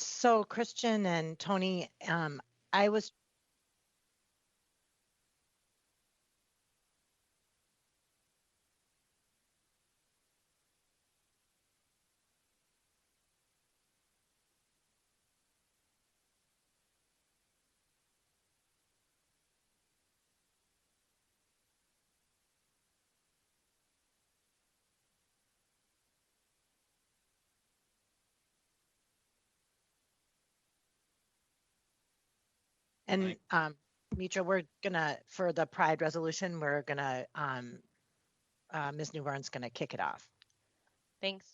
So Christian and Tony, I was and Mitra, we're gonna for the Pride resolution, we're gonna Ms. Newburn's gonna kick it off. Thanks.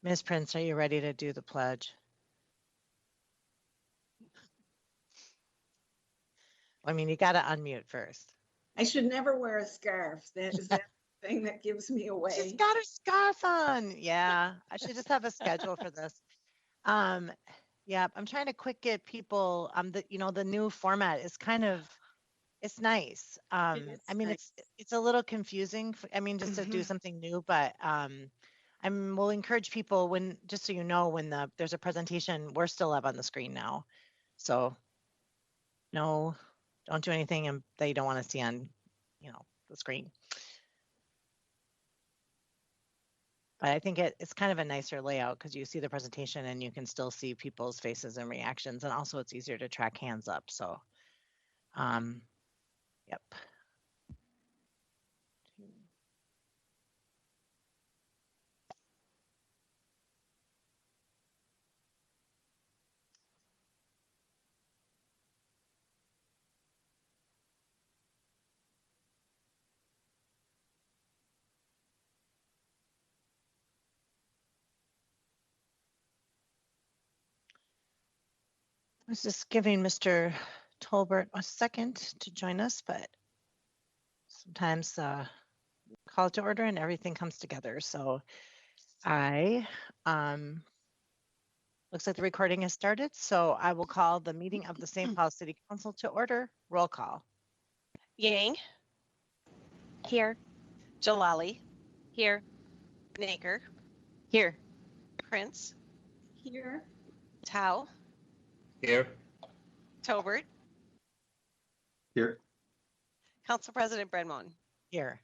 Ms. Prince, are you ready to do the pledge? I mean, you got to unmute first. I should never wear a scarf. That is that thing that gives me away. She's got her scarf on. Yeah, I should just have a schedule for this. Yeah, I'm trying to quick get people. The new format is kind of, it's nice. I mean, nice. it's a little confusing. Just to do something new, but we'll encourage people just so you know, when there's a presentation, we're still up on the screen now. So no, don't do anything that you don't want to see on, the screen. But I think it's kind of a nicer layout because you see the presentation and you can still see people's faces and reactions, and also it's easier to track hands up. So, yep. I was just giving Mr. Tolbert a second to join us, but sometimes call to order and everything comes together. So looks like the recording has started. So I will call the meeting of the St. Paul City Council to order. Roll call. Yang. Here. Jalali. Here. Naker. Here. Prince. Here. Tao. Here. Tolbert. Here. Council President Brenmon. Here.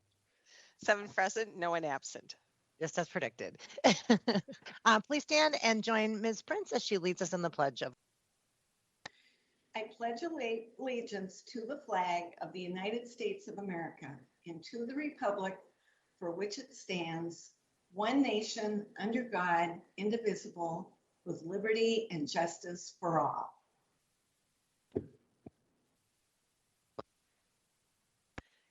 7 present, no one absent. Just as predicted. Please stand and join Ms. Prince as she leads us in the pledge of. I pledge allegiance to the flag of the United States of America and to the republic for which it stands, one nation under God, indivisible, with liberty and justice for all.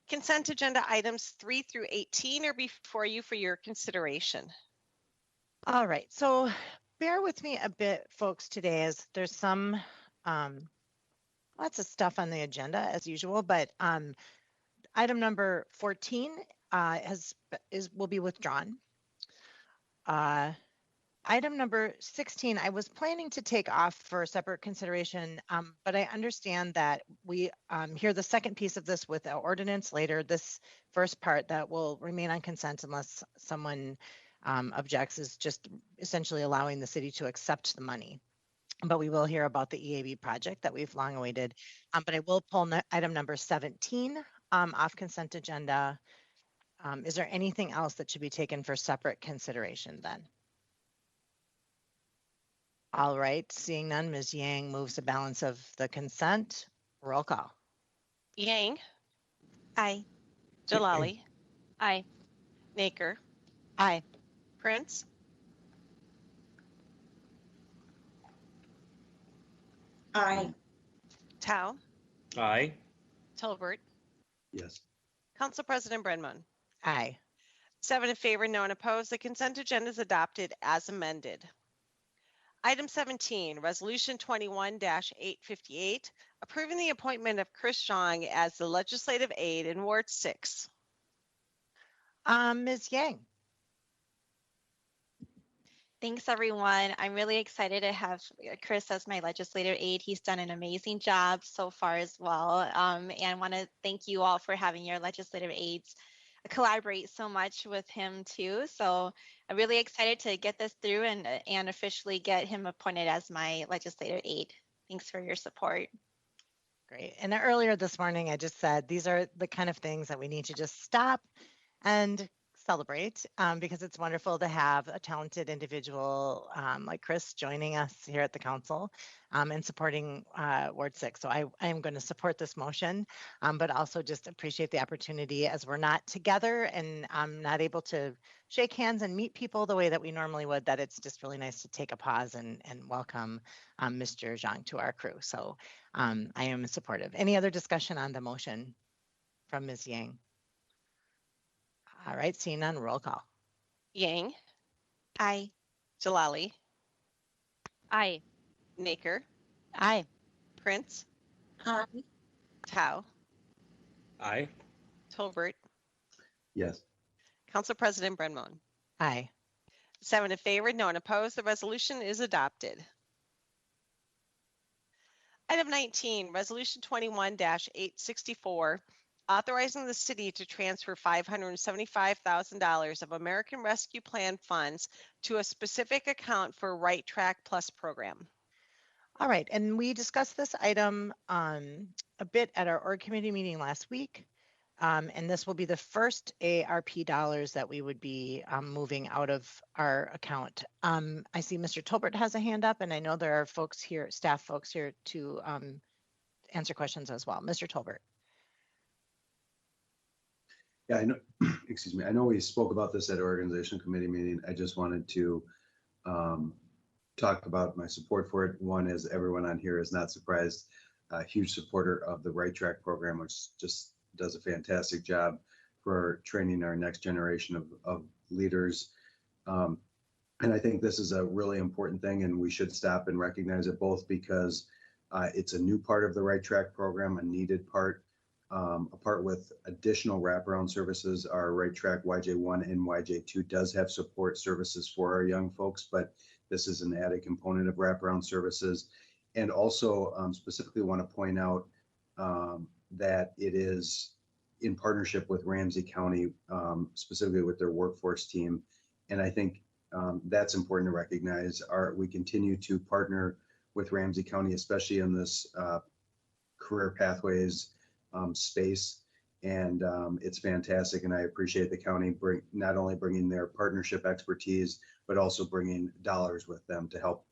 Consent agenda items 3 through 18 are before you for your consideration. All right, so bear with me a bit, folks, today, as there's some lots of stuff on the agenda as usual, but item number 14 will be withdrawn. Item number 16, I was planning to take off for separate consideration, but I understand that we hear the second piece of this with our ordinance later. This first part that will remain on consent unless someone objects is just essentially allowing the city to accept the money. But we will hear about the EAB project that we've long awaited. But I will pull item number 17 off consent agenda. Is there anything else that should be taken for separate consideration then? All right, seeing none, Ms. Yang moves the balance of the consent. Roll call. Yang. Aye. Jalali. Aye. Naker. Aye. Prince. Aye. Tao. Aye. Tolbert, Yes. Council President Brenman. Aye. 7 in favor, no one opposed. The consent agenda is adopted as amended. Item 17, Resolution 21-858, approving the appointment of Chris Zhang as the legislative aide in Ward 6. Ms. Yang. Thanks, everyone. I'm really excited to have Chris as my legislative aide. He's done an amazing job so far as well. And want to thank you all for having your legislative aides collaborate so much with him too. So I'm really excited to get this through and officially get him appointed as my legislative aide. Thanks for your support. Great. And earlier this morning, I just said these are the kind of things that we need to just stop and celebrate because it's wonderful to have a talented individual like Chris joining us here at the council and supporting Ward 6. So I am going to support this motion, but also just appreciate the opportunity as we're not together and I'm not able to shake hands and meet people the way that we normally would, that it's just really nice to take a pause and welcome Mr. Zhang to our crew. So I am supportive. Any other discussion on the motion from Ms. Yang? All right, seeing none, roll call. Yang, Aye. Jalali, Aye. Naker, Aye. Prince, Aye. Tao, Aye. Tolbert, Yes. Council President Brenman. Aye. 7 in favor, no one opposed. The resolution is adopted. Item 19, Resolution 21-864, authorizing the city to transfer $575,000 of American Rescue Plan funds to a specific account for Right Track Plus program. All right, and we discussed this item a bit at our org committee meeting last week. And this will be the first ARP dollars that we would be moving out of our account. I see Mr. Tolbert has a hand up, and I know there are folks here, staff folks here to answer questions as well. Mr. Tolbert. Yeah, I know, excuse me. I know we spoke about this at organization committee meeting. I just wanted to talk about my support for it. One, as everyone on here is not surprised, a huge supporter of the Right Track program, which just does a fantastic job for training our next generation of leaders. And I think this is a really important thing, and we should stop and recognize it, both because it's a new part of the Right Track program, a needed part, a part with additional wraparound services. Our Right Track YJ1 and YJ2 does have support services for our young folks, but this is an added component of wraparound services. And also specifically want to point out that it is in partnership with Ramsey County, specifically with their workforce team. And I think that's important to recognize. We continue to partner with Ramsey County, especially in this career pathways space. And it's fantastic. And I appreciate the county not only bringing their partnership expertise, but also bringing dollars with them to help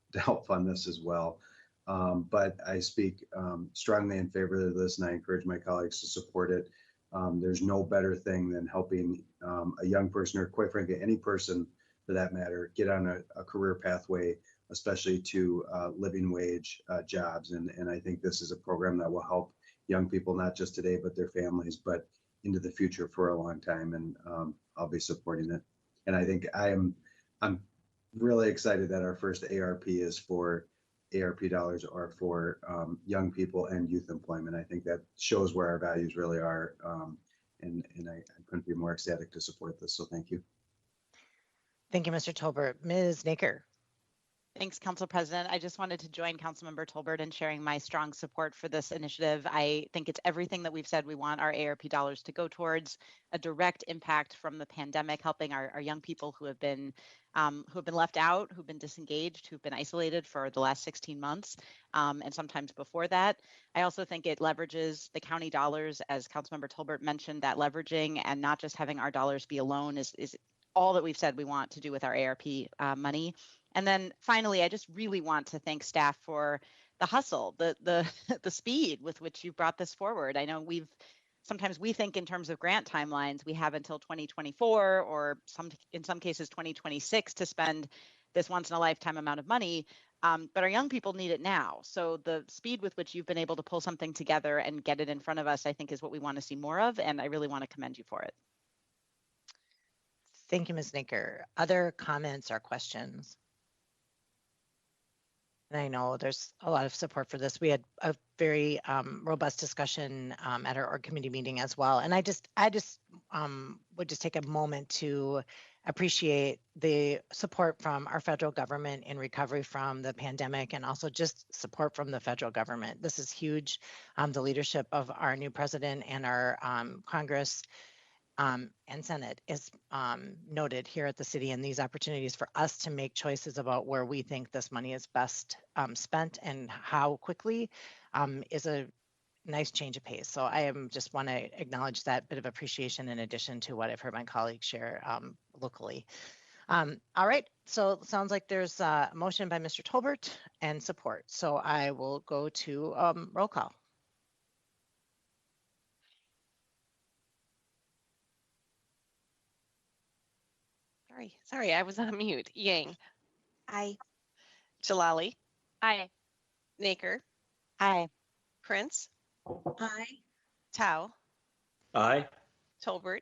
fund this as well. But I speak strongly in favor of this, and I encourage my colleagues to support it. There's no better thing than helping a young person, or quite frankly, any person for that matter, get on a career pathway, especially to living wage jobs. And I think this is a program that will help young people, not just today, but their families, but into the future for a long time. And I'll be supporting it. And I think I'm really excited that our first ARP dollars are for young people and youth employment. I think that shows where our values really are. And I couldn't be more ecstatic to support this. So thank you. Thank you, Mr. Tolbert. Ms. Naker. Thanks, Council President. I just wanted to join Councilmember Tolbert in sharing my strong support for this initiative. I think it's everything that we've said we want our ARP dollars to go towards: a direct impact from the pandemic, helping our young people who have been left out, who've been disengaged, who've been isolated for the last 16 months, and sometimes before that. I also think it leverages the county dollars, as Councilmember Tolbert mentioned, that leveraging and not just having our dollars be alone is all that we've said we want to do with our ARP money. And then finally, I just really want to thank staff for the hustle, the speed with which you brought this forward. I know sometimes we think in terms of grant timelines. We have until 2024 or in some cases 2026 to spend this once in a lifetime amount of money. But our young people need it now. So the speed with which you've been able to pull something together and get it in front of us, I think, is what we want to see more of. And I really want to commend you for it. Thank you, Ms. Naker. Other comments or questions? And I know there's a lot of support for this. We had a very robust discussion at our org committee meeting as well. And I just would just take a moment to appreciate the support from our federal government in recovery from the pandemic, and also just support from the federal government. This is huge. The leadership of our new president and our Congress and Senate is noted here at the city, and these opportunities for us to make choices about where we think this money is best spent and how quickly is a nice change of pace. So I just want to acknowledge that bit of appreciation in addition to what I've heard my colleagues share locally. All right, so it sounds like there's a motion by Mr. Tolbert and support. So I will go to roll call. Sorry, I was on mute. Yang. Aye. Jalali. Aye. Naker. Aye. Prince. Aye. Tao. Aye. Tolbert.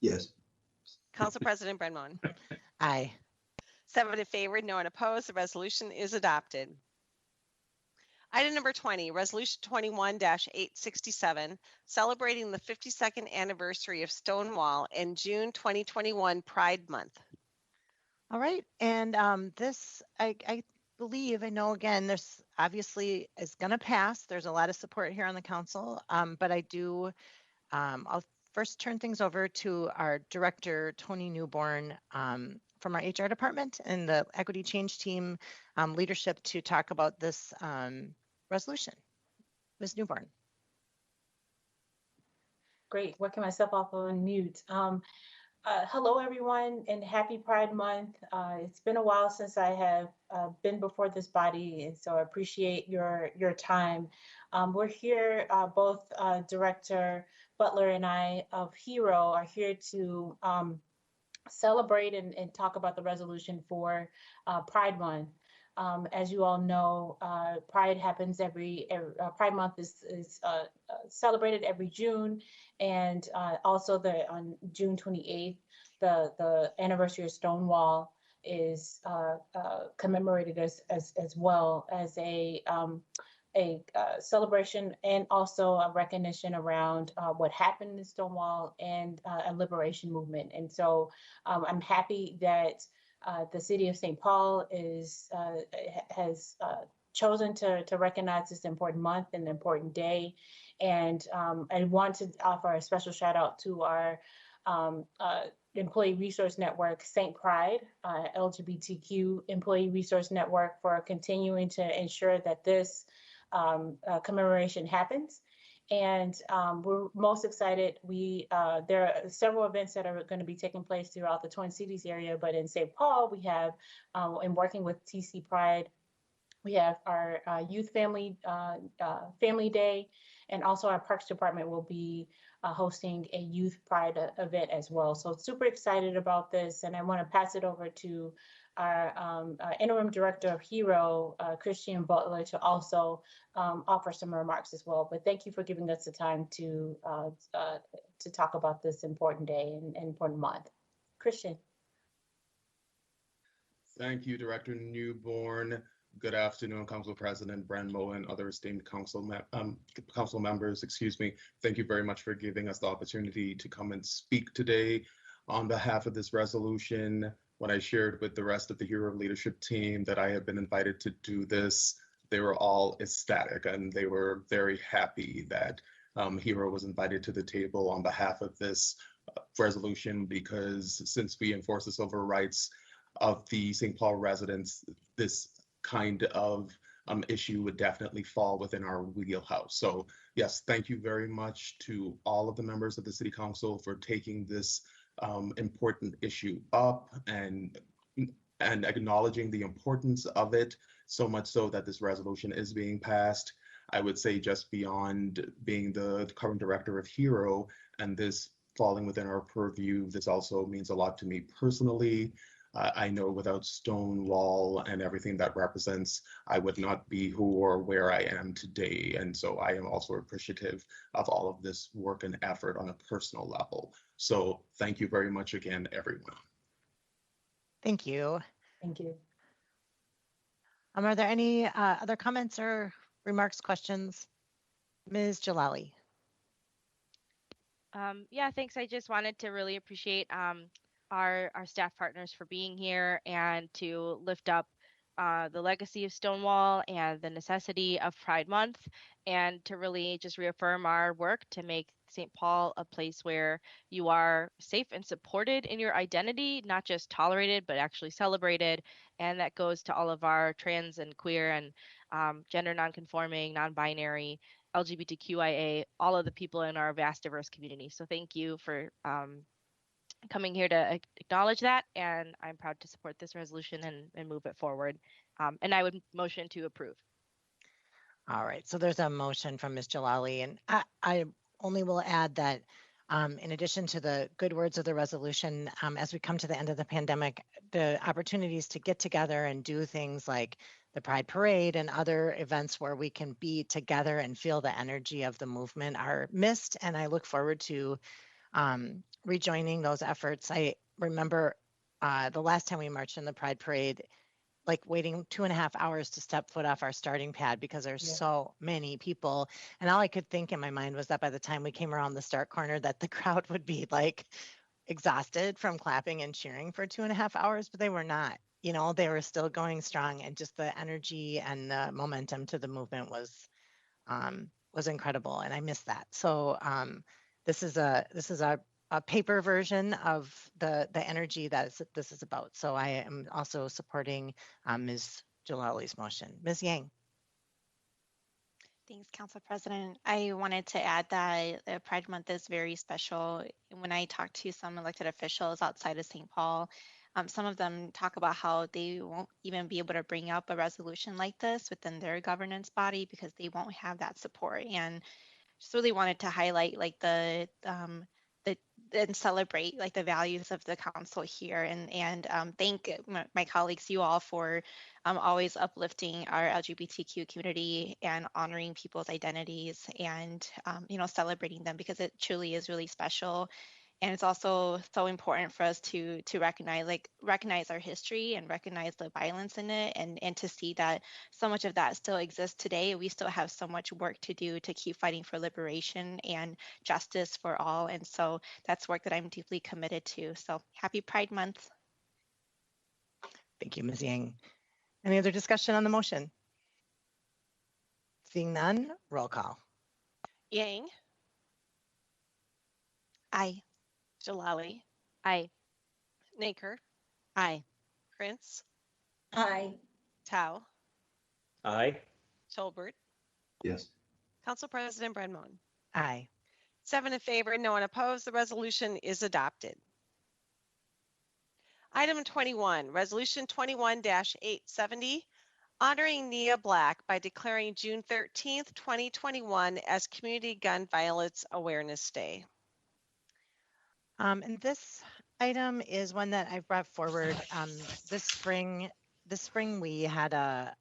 Yes. Council President Brennan. Aye. 7 in favor, no one opposed. The resolution is adopted. Item number 20, Resolution 21-867, celebrating the 52nd anniversary of Stonewall in June 2021 Pride Month. All right, and this, I believe, I know again, there's obviously is going to pass. There's a lot of support here on the council, but I do, I'll first turn things over to our director, Tony Newborn, from our HR department and the equity change team leadership to talk about this resolution. Ms. Newborn. Great, working myself off on mute. Hello, everyone, and happy Pride Month. It's been a while since I have been before this body, and so I appreciate your time. We're here, both Director Butler and I of HERO are here to celebrate and talk about the resolution for Pride Month. As you all know, Pride happens Pride Month is celebrated every June, and also on June 28th, the anniversary of Stonewall is commemorated as well as a celebration and also a recognition around what happened in Stonewall and a liberation movement. And so I'm happy that the city of St. Paul has chosen to recognize this important month and important day. And I want to offer a special shout out to our Employee Resource Network, St. Pride, LGBTQ Employee Resource Network, for continuing to ensure that this commemoration happens. And we're most excited. There are several events that are going to be taking place throughout the Twin Cities area, but in St. Paul, we have, in working with TC Pride, we have our Youth Family Day, and also our Parks Department will be hosting a Youth Pride event as well. So super excited about this, and I want to pass it over to our interim director of HERO, Christian Butler, to also offer some remarks as well. But thank you for giving us the time to talk about this important day and important month. Christian. Thank you, Director Newborn. Good afternoon, Council President Brenmo and other esteemed council members. Excuse me. Thank you very much for giving us the opportunity to come and speak today on behalf of this resolution. When I shared with the rest of the HERO leadership team that I had been invited to do this, they were all ecstatic and they were very happy that HERO was invited to the table on behalf of this resolution, because since we enforce the civil rights of the St. Paul residents, this kind of issue would definitely fall within our wheelhouse. So yes, thank you very much to all of the members of the City Council for taking this important issue up and acknowledging the importance of it, so much so that this resolution is being passed. I would say just beyond being the current director of HERO and this falling within our purview, this also means a lot to me personally. I know without Stonewall and everything that represents, I would not be who or where I am today. And so I am also appreciative of all of this work and effort on a personal level. So thank you very much again, everyone. Thank you. Thank you. Are there any other comments or remarks, questions? Ms. Jalali. Yeah, thanks. I just wanted to really appreciate our staff partners for being here and to lift up the legacy of Stonewall and the necessity of Pride Month, and to really just reaffirm our work to make St. Paul a place where you are safe and supported in your identity, not just tolerated, but actually celebrated. And that goes to all of our trans and queer and gender nonconforming, non-binary, LGBTQIA, all of the people in our vast, diverse community. So thank you for coming here to acknowledge that, and I'm proud to support this resolution and move it forward. And I would motion to approve. All right, so there's a motion from Ms. Jalali, and I only will add that in addition to the good words of the resolution, as we come to the end of the pandemic, the opportunities to get together and do things like the Pride Parade and other events where we can be together and feel the energy of the movement are missed. And I look forward to rejoining those efforts. I remember the last time we marched in the Pride Parade, like waiting 2.5 hours to step foot off our starting pad because there's so many people. And all I could think in my mind was that by the time we came around the start corner, that the crowd would be like exhausted from clapping and cheering for 2.5 hours, but they were not. You know, they were still going strong, and just the energy and the momentum to the movement was incredible, and I missed that. So this is a paper version of the energy that this is about. So I am also supporting Ms. Jalali's motion. Ms. Yang. Thanks, Council President. I wanted to add that Pride Month is very special. When I talk to some elected officials outside of St. Paul, some of them talk about how they won't even be able to bring up a resolution like this within their governance body because they won't have that support. And just really wanted to highlight like and celebrate like the values of the council here, and thank my colleagues, you all, for always uplifting our LGBTQ community and honoring people's identities and celebrating them, because it truly is really special. And it's also so important for us to recognize our history and recognize the violence in it, and to see that so much of that still exists today. We still have so much work to do to keep fighting for liberation and justice for all. And so that's work that I'm deeply committed to. So happy Pride Month. Thank you, Ms. Yang. Any other discussion on the motion? Seeing none, roll call. Yang, Aye. Jalali, Aye. Naker, Aye. Prince, Aye. Tao, Aye. Tolbert, Yes. Council President Brenmoen. Aye. 7 in favor, no one opposed. The resolution is adopted. Item 21, Resolution 21-870, honoring Nia Black by declaring June 13th, 2021 as Community Gun Violence Awareness Day. And this item is one that I've brought forward this spring. This spring, we had a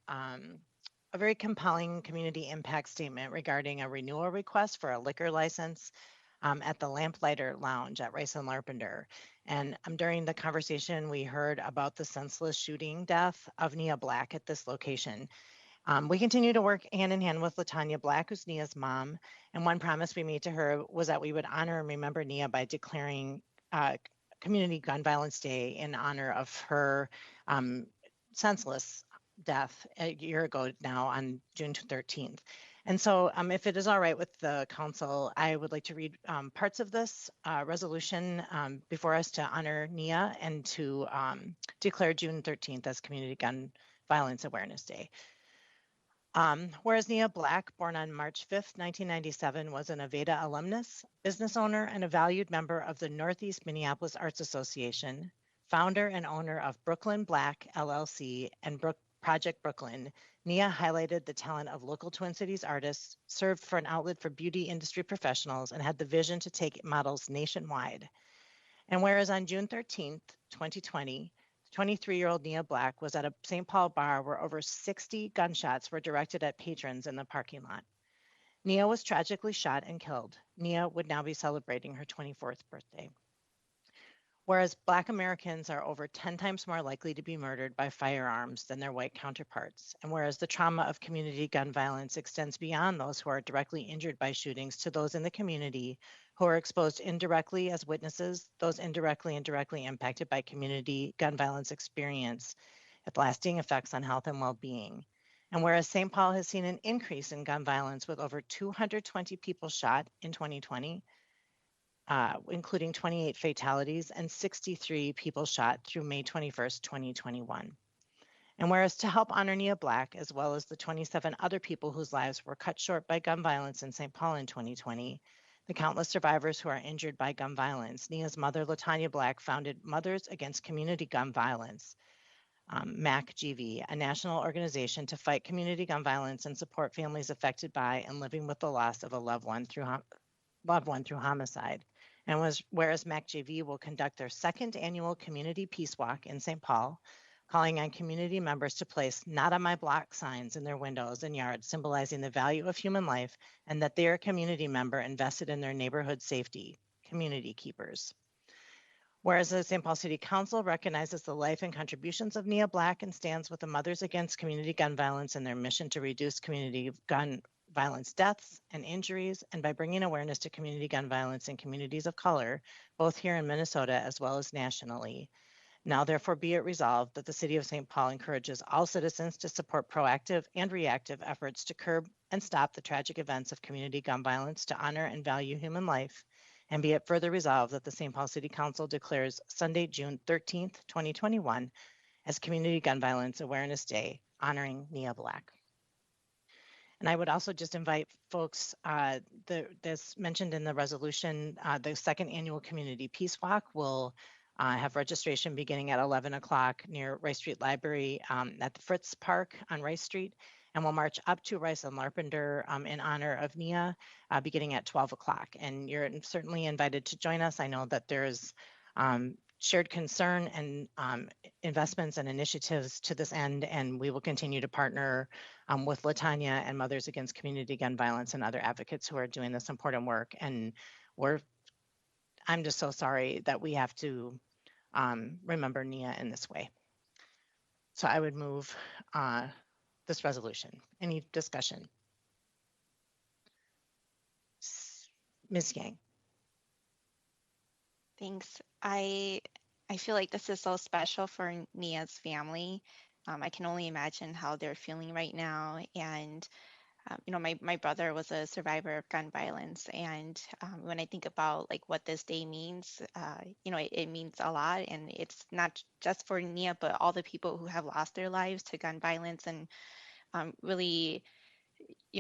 very compelling community impact statement regarding a renewal request for a liquor license at the Lamplighter Lounge at Rice and Larpenteur. And during the conversation, we heard about the senseless shooting death of Nia Black at this location. We continue to work hand in hand with LaTanya Black, who's Nia's mom. And one promise we made to her was that we would honor and remember Nia by declaring Community Gun Violence Day in honor of her senseless death a year ago now on June 13th. And so if it is all right with the council, I would like to read parts of this resolution before us to honor Nia and to declare June 13th as Community Gun Violence Awareness Day. Whereas Nia Black, born on March 5th, 1997, was an Aveda alumnus, business owner, and a valued member of the Northeast Minneapolis Arts Association, founder and owner of Brooklyn Black LLC and Project Brooklyn, Nia highlighted the talent of local Twin Cities artists, served for an outlet for beauty industry professionals, and had the vision to take models nationwide. And whereas on June 13th, 2020, 23-year-old Nia Black was at a St. Paul bar where over 60 gunshots were directed at patrons in the parking lot. Nia was tragically shot and killed. Nia would now be celebrating her 24th birthday. Whereas Black Americans are over 10 times more likely to be murdered by firearms than their white counterparts, and whereas the trauma of community gun violence extends beyond those who are directly injured by shootings to those in the community who are exposed indirectly as witnesses, those indirectly and directly impacted by community gun violence experience with lasting effects on health and well-being. And whereas St. Paul has seen an increase in gun violence with over 220 people shot in 2020, including 28 fatalities and 63 people shot through May 21st, 2021. And whereas to help honor Nia Black, as well as the 27 other people whose lives were cut short by gun violence in St. Paul in 2020, the countless survivors who are injured by gun violence, Nia's mother, Latanya Black, founded Mothers Against Community Gun Violence, MACGV, a national organization to fight community gun violence and support families affected by and living with the loss of a loved one through homicide. And whereas MACGV will conduct their second annual community peace walk in St. Paul, calling on community members to place "Not on My Block" signs in their windows and yards, symbolizing the value of human life and that they are a community member invested in their neighborhood safety, community keepers. Whereas the St. Paul City Council recognizes the life and contributions of Nia Black and stands with the Mothers Against Community Gun Violence in their mission to reduce community gun violence deaths and injuries, and by bringing awareness to community gun violence in communities of color, both here in Minnesota as well as nationally. Now, therefore, be it resolved that the City of St. Paul encourages all citizens to support proactive and reactive efforts to curb and stop the tragic events of community gun violence, to honor and value human life. And be it further resolved that the St. Paul City Council declares Sunday, June 13th, 2021 as Community Gun Violence Awareness Day, honoring Nia Black. And I would also just invite folks, this mentioned in the resolution, the second annual Community Peace Walk will have registration beginning at 11 o'clock near Rice Street Library at the Fritz Park on Rice Street, and we'll march up to Rice and Larpenteur in honor of Nia beginning at 12 o'clock. And you're certainly invited to join us. I know that there's shared concern and investments and initiatives to this end, and we will continue to partner with Latanya and Mothers Against Community Gun Violence and other advocates who are doing this important work. And I'm just so sorry that we have to remember Nia in this way. So I would move this resolution. Any discussion? Ms. Yang. Thanks. I feel like this is so special for Nia's family. I can only imagine how they're feeling right now. And my brother was a survivor of gun violence, and when I think about like what this day means, it means a lot, and it's not just for Nia, but all the people who have lost their lives to gun violence, and really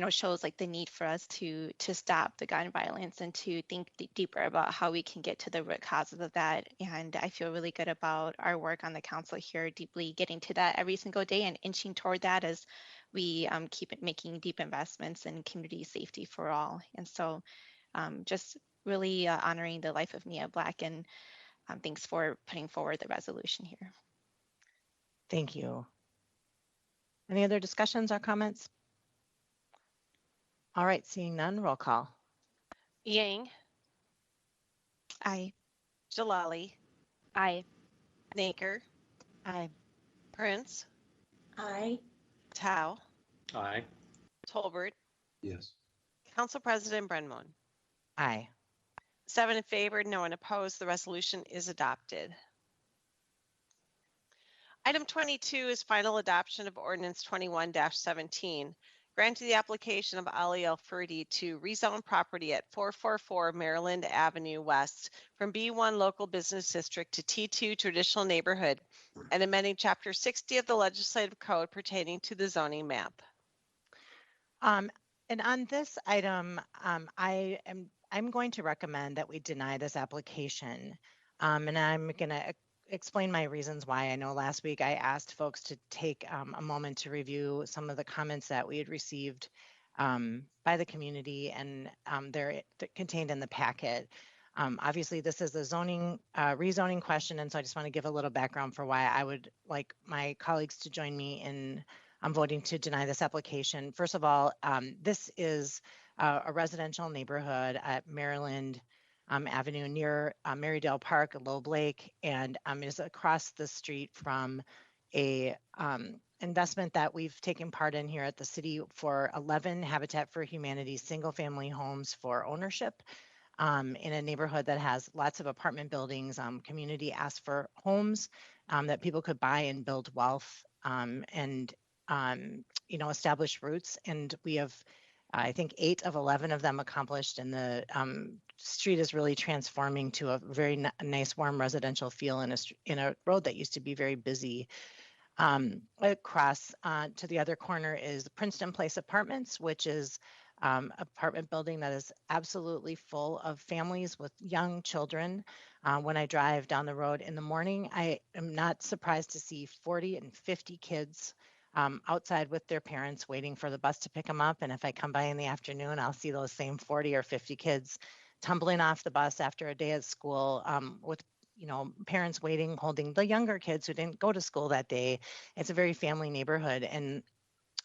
shows like the need for us to stop the gun violence and to think deeper about how we can get to the root causes of that. And I feel really good about our work on the council here, deeply getting to that every single day and inching toward that as we keep making deep investments in community safety for all. And so just really honoring the life of Nia Black, and thanks for putting forward the resolution here. Thank you. Any other discussions or comments? All right, seeing none, roll call. Yang, Aye. Jalali, Aye. Naker, Aye. Prince, Aye. Tao, Aye. Tolbert, Yes. Council President Brenmoen. Aye. 7 in favor, no one opposed. The resolution is adopted. Item 22 is final adoption of ordinance 21-17, granting the application of Ali El Furdi to rezone property at 444 Maryland Avenue West from B1 Local Business District to T2 Traditional Neighborhood, and amending Chapter 60 of the Legislative Code pertaining to the zoning map. And on this item, I'm going to recommend that we deny this application. And I'm going to explain my reasons why. I know last week I asked folks to take a moment to review some of the comments that we had received by the community, and they're contained in the packet. Obviously, this is a zoning rezoning question, and so I just want to give a little background for why I would like my colleagues to join me in voting to deny this application. First of all, this is a residential neighborhood at Maryland Avenue near Marydale Park, Loeb Lake, and is across the street from a investment that we've taken part in here at the city for 11 Habitat for Humanity single-family homes for ownership. In a neighborhood that has lots of apartment buildings. Community asked for homes that people could buy and build wealth and establish roots. And we have, I think, 8 of 11 of them accomplished. And the street is really transforming to a very nice, warm residential feel in a road that used to be very busy. Across to the other corner is Princeton Place Apartments, which is apartment building that is absolutely full of families with young children. When I drive down the road in the morning, I am not surprised to see 40 and 50 kids outside with their parents waiting for the bus to pick them up. And if I come by in the afternoon, I'll see those same 40 or 50 kids tumbling off the bus after a day at school with parents waiting, holding the younger kids who didn't go to school that day. It's a very family neighborhood. And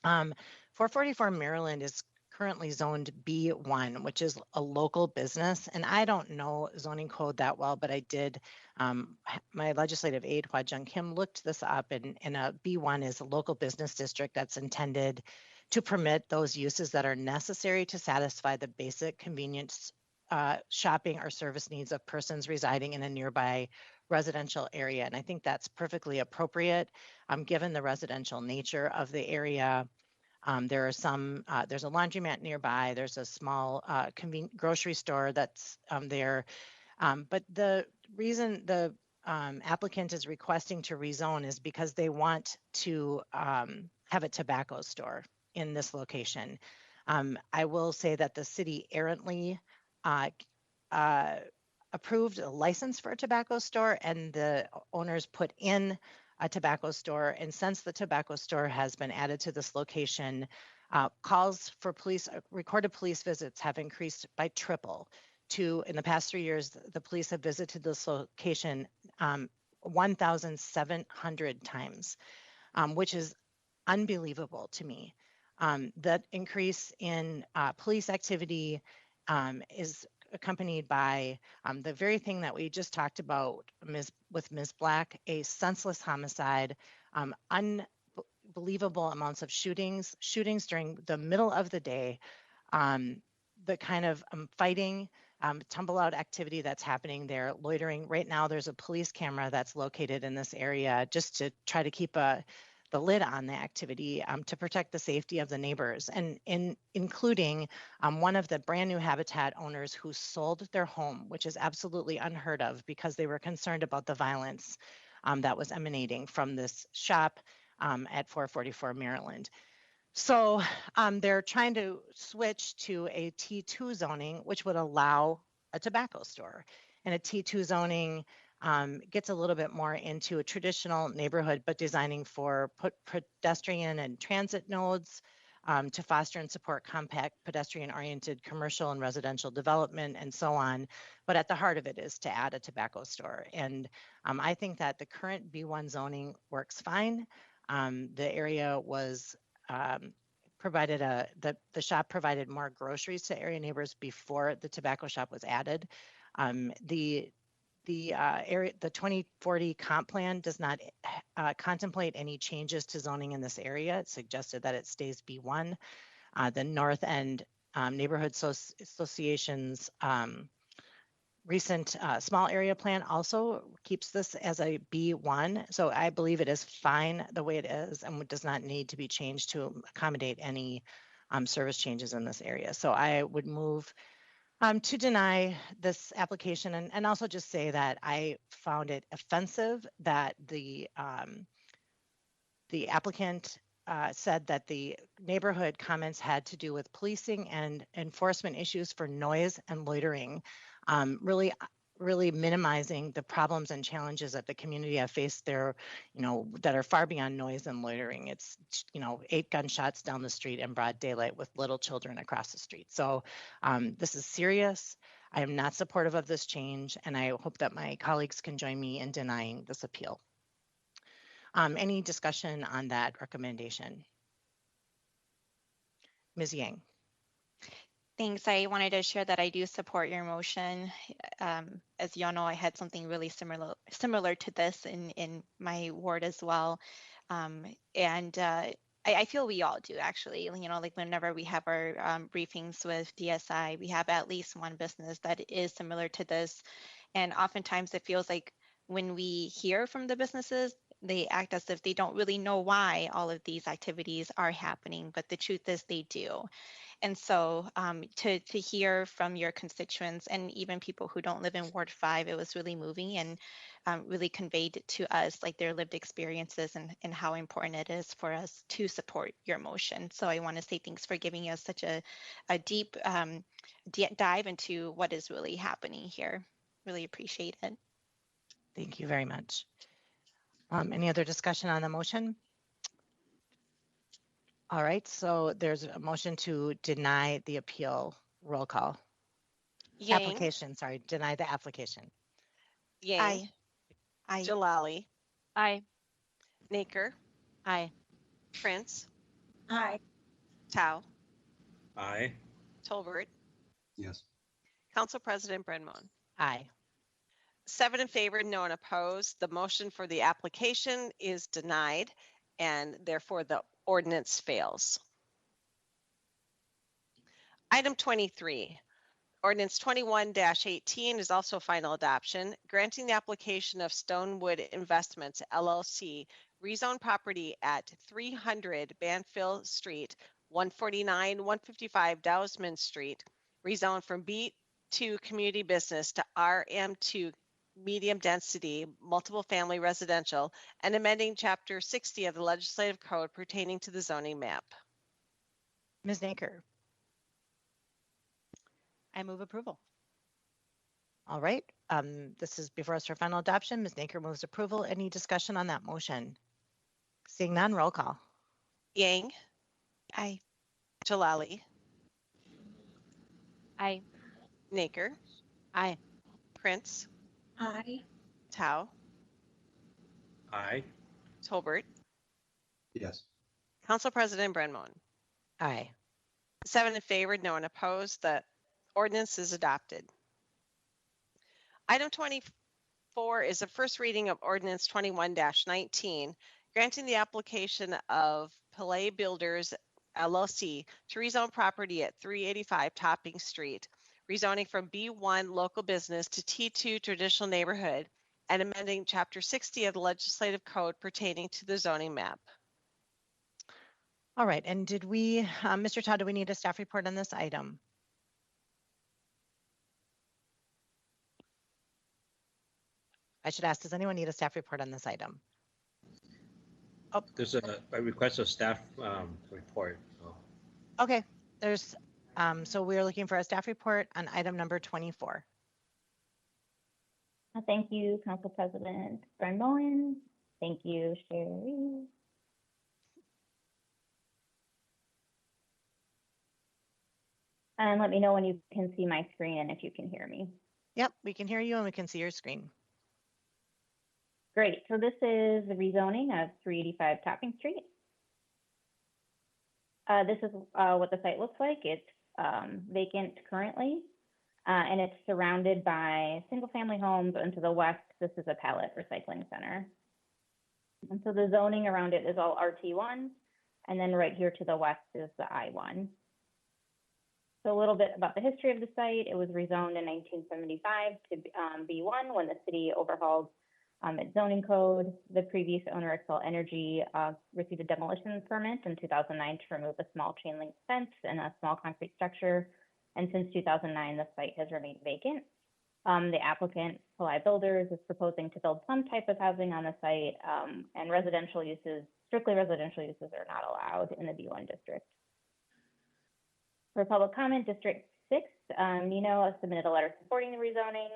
444 Maryland is currently zoned B1, which is a local business. And I don't know zoning code that well, but I did. My legislative aide, Hua Jung Kim, looked this up, and a B1 is a local business district that's intended to permit those uses that are necessary to satisfy the basic convenience shopping or service needs of persons residing in a nearby residential area. And I think that's perfectly appropriate given the residential nature of the area. There are there's a laundromat nearby. There's a small grocery store that's there. But the reason the applicant is requesting to rezone is because they want to have a tobacco store in this location. I will say that the city errantly approved a license for a tobacco store, and the owners put in a tobacco store. And since the tobacco store has been added to this location, calls for recorded police visits have increased by triple. In the past 3 years, the police have visited this location 1,700 times, which is unbelievable to me. That increase in police activity is accompanied by the very thing that we just talked about with Ms. Black, a senseless homicide, unbelievable amounts of shootings during the middle of the day, the kind of fighting, tumble out activity that's happening there, loitering. Right now, there's a police camera that's located in this area just to try to keep the lid on the activity to protect the safety of the neighbors, and including one of the brand new Habitat owners who sold their home, which is absolutely unheard of because they were concerned about the violence that was emanating from this shop at 444 Maryland. So they're trying to switch to a T2 zoning, which would allow a tobacco store. And a T2 zoning gets a little bit more into a traditional neighborhood, but designing for pedestrian and transit nodes to foster and support compact pedestrian-oriented commercial and residential development and so on. But at the heart of it is to add a tobacco store. And I think that the current B1 zoning works fine. The area was provided the shop provided more groceries to area neighbors before the tobacco shop was added. The 2040 comp plan does not contemplate any changes to zoning in this area. It suggested that it stays B1. The North End Neighborhood Association's recent small area plan also keeps this as a B1. So I believe it is fine the way it is and does not need to be changed to accommodate any service changes in this area. So I would move to deny this application, and also just say that I found it offensive that the applicant said that the neighborhood comments had to do with policing and enforcement issues for noise and loitering, really minimizing the problems and challenges that the community have faced there, that are far beyond noise and loitering. It's, 8 gunshots down the street in broad daylight with little children across the street. So this is serious. I am not supportive of this change, and I hope that my colleagues can join me in denying this appeal. Any discussion on that recommendation? Ms. Yang. Thanks. I wanted to share that I do support your motion. As you all know, I had something really similar to this in my ward as well. I feel we all do actually, like whenever we have our briefings with DSI, we have at least one business that is similar to this. And oftentimes it feels like when we hear from the businesses, they act as if they don't really know why all of these activities are happening, but the truth is they do. And so to hear from your constituents and even people who don't live in Ward 5, it was really moving and really conveyed to us like their lived experiences and how important it is for us to support your motion. So I want to say thanks for giving us such a deep dive into what is really happening here. Really appreciate it. Thank you very much. Any other discussion on the motion? All right, so there's a motion to deny the appeal. Roll call. Yang. Application, sorry, deny the application. Yang. Aye. Jalali. Aye. Naker. Aye. Prince. Aye. Tao. Aye. Tolbert. Yes. Council President Brenmoen. Aye. 7 in favor, no one opposed. The motion for the application is denied, and therefore the ordinance fails. Item 23, ordinance 21-18 is also final adoption, granting the application of Stonewood Investments LLC rezone property at 300 Banfield Street, 149-155 Dowsman Street, rezone from B2 community business to RM2 medium density multiple family residential, and amending chapter 60 of the legislative code pertaining to the zoning map. Ms. Naker. I move approval. All right, this is before us for final adoption. Ms. Naker moves approval. Any discussion on that motion? Seeing none, roll call. Yang. Aye. Jalali. Aye. Naker. Aye. Prince. Aye. Tao. Aye. Tolbert. Yes. Council President Brenmoen. Aye. 7 in favor, no one opposed. The ordinance is adopted. Item 24 is a first reading of ordinance 21-19, granting the application of Pillay Builders LLC to rezone property at 385 Topping Street, rezoning from B1 local business to T2 traditional neighborhood, and amending chapter 60 of the legislative code pertaining to the zoning map. All right, and did we, Mr. Todd, do we need a staff report on this item? I should ask, does anyone need a staff report on this item? Oh, There's a request of staff report. So. okay, there's, so we're looking for a staff report on item number 24. Thank you, Council President Brenmoen. Thank you, Sherry. And let me know when you can see my screen and if you can hear me. Yep, we can hear you and we can see your screen. Great. So this is the rezoning of 385 Topping Street. This is what the site looks like. It's vacant currently, and it's surrounded by single-family homes. And to the west, this is a pallet recycling center. And so the zoning around it is all RT1, and then right here to the west is the I1. So a little bit about the history of the site. It was rezoned in 1975 to B1 when the city overhauled its zoning code. The previous owner, Xcel Energy, received a demolition permit in 2009 to remove a small chain link fence and a small concrete structure. And since 2009, the site has remained vacant. The applicant, Pillay Builders, is proposing to build some type of housing on the site, and residential uses, strictly residential uses, are not allowed in the B1 district. For public comment, District 6, Nino submitted a letter supporting the rezoning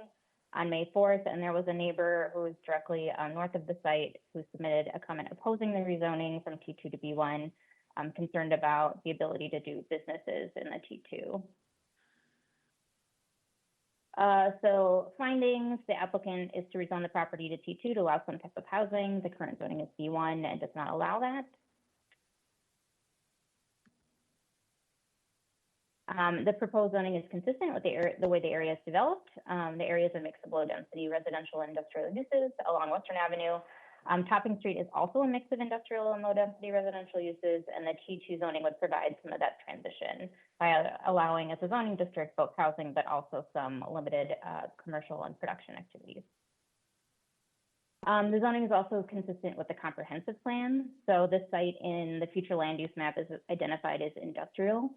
on May 4th, and there was a neighbor who was directly north of the site who submitted a comment opposing the rezoning from T2 to B1, concerned about the ability to do businesses in the T2. So findings, the applicant is to rezone the property to T2 to allow some type of housing. The current zoning is B1 and does not allow that. The proposed zoning is consistent with the way the area is developed. The area is a mix of low density residential and industrial uses along Western Avenue. Topping Street is also a mix of industrial and low density residential uses, and the T2 zoning would provide some of that transition by allowing as a zoning district both housing, but also some limited commercial and production activities. The zoning is also consistent with the comprehensive plan. So this site in the future land use map is identified as industrial.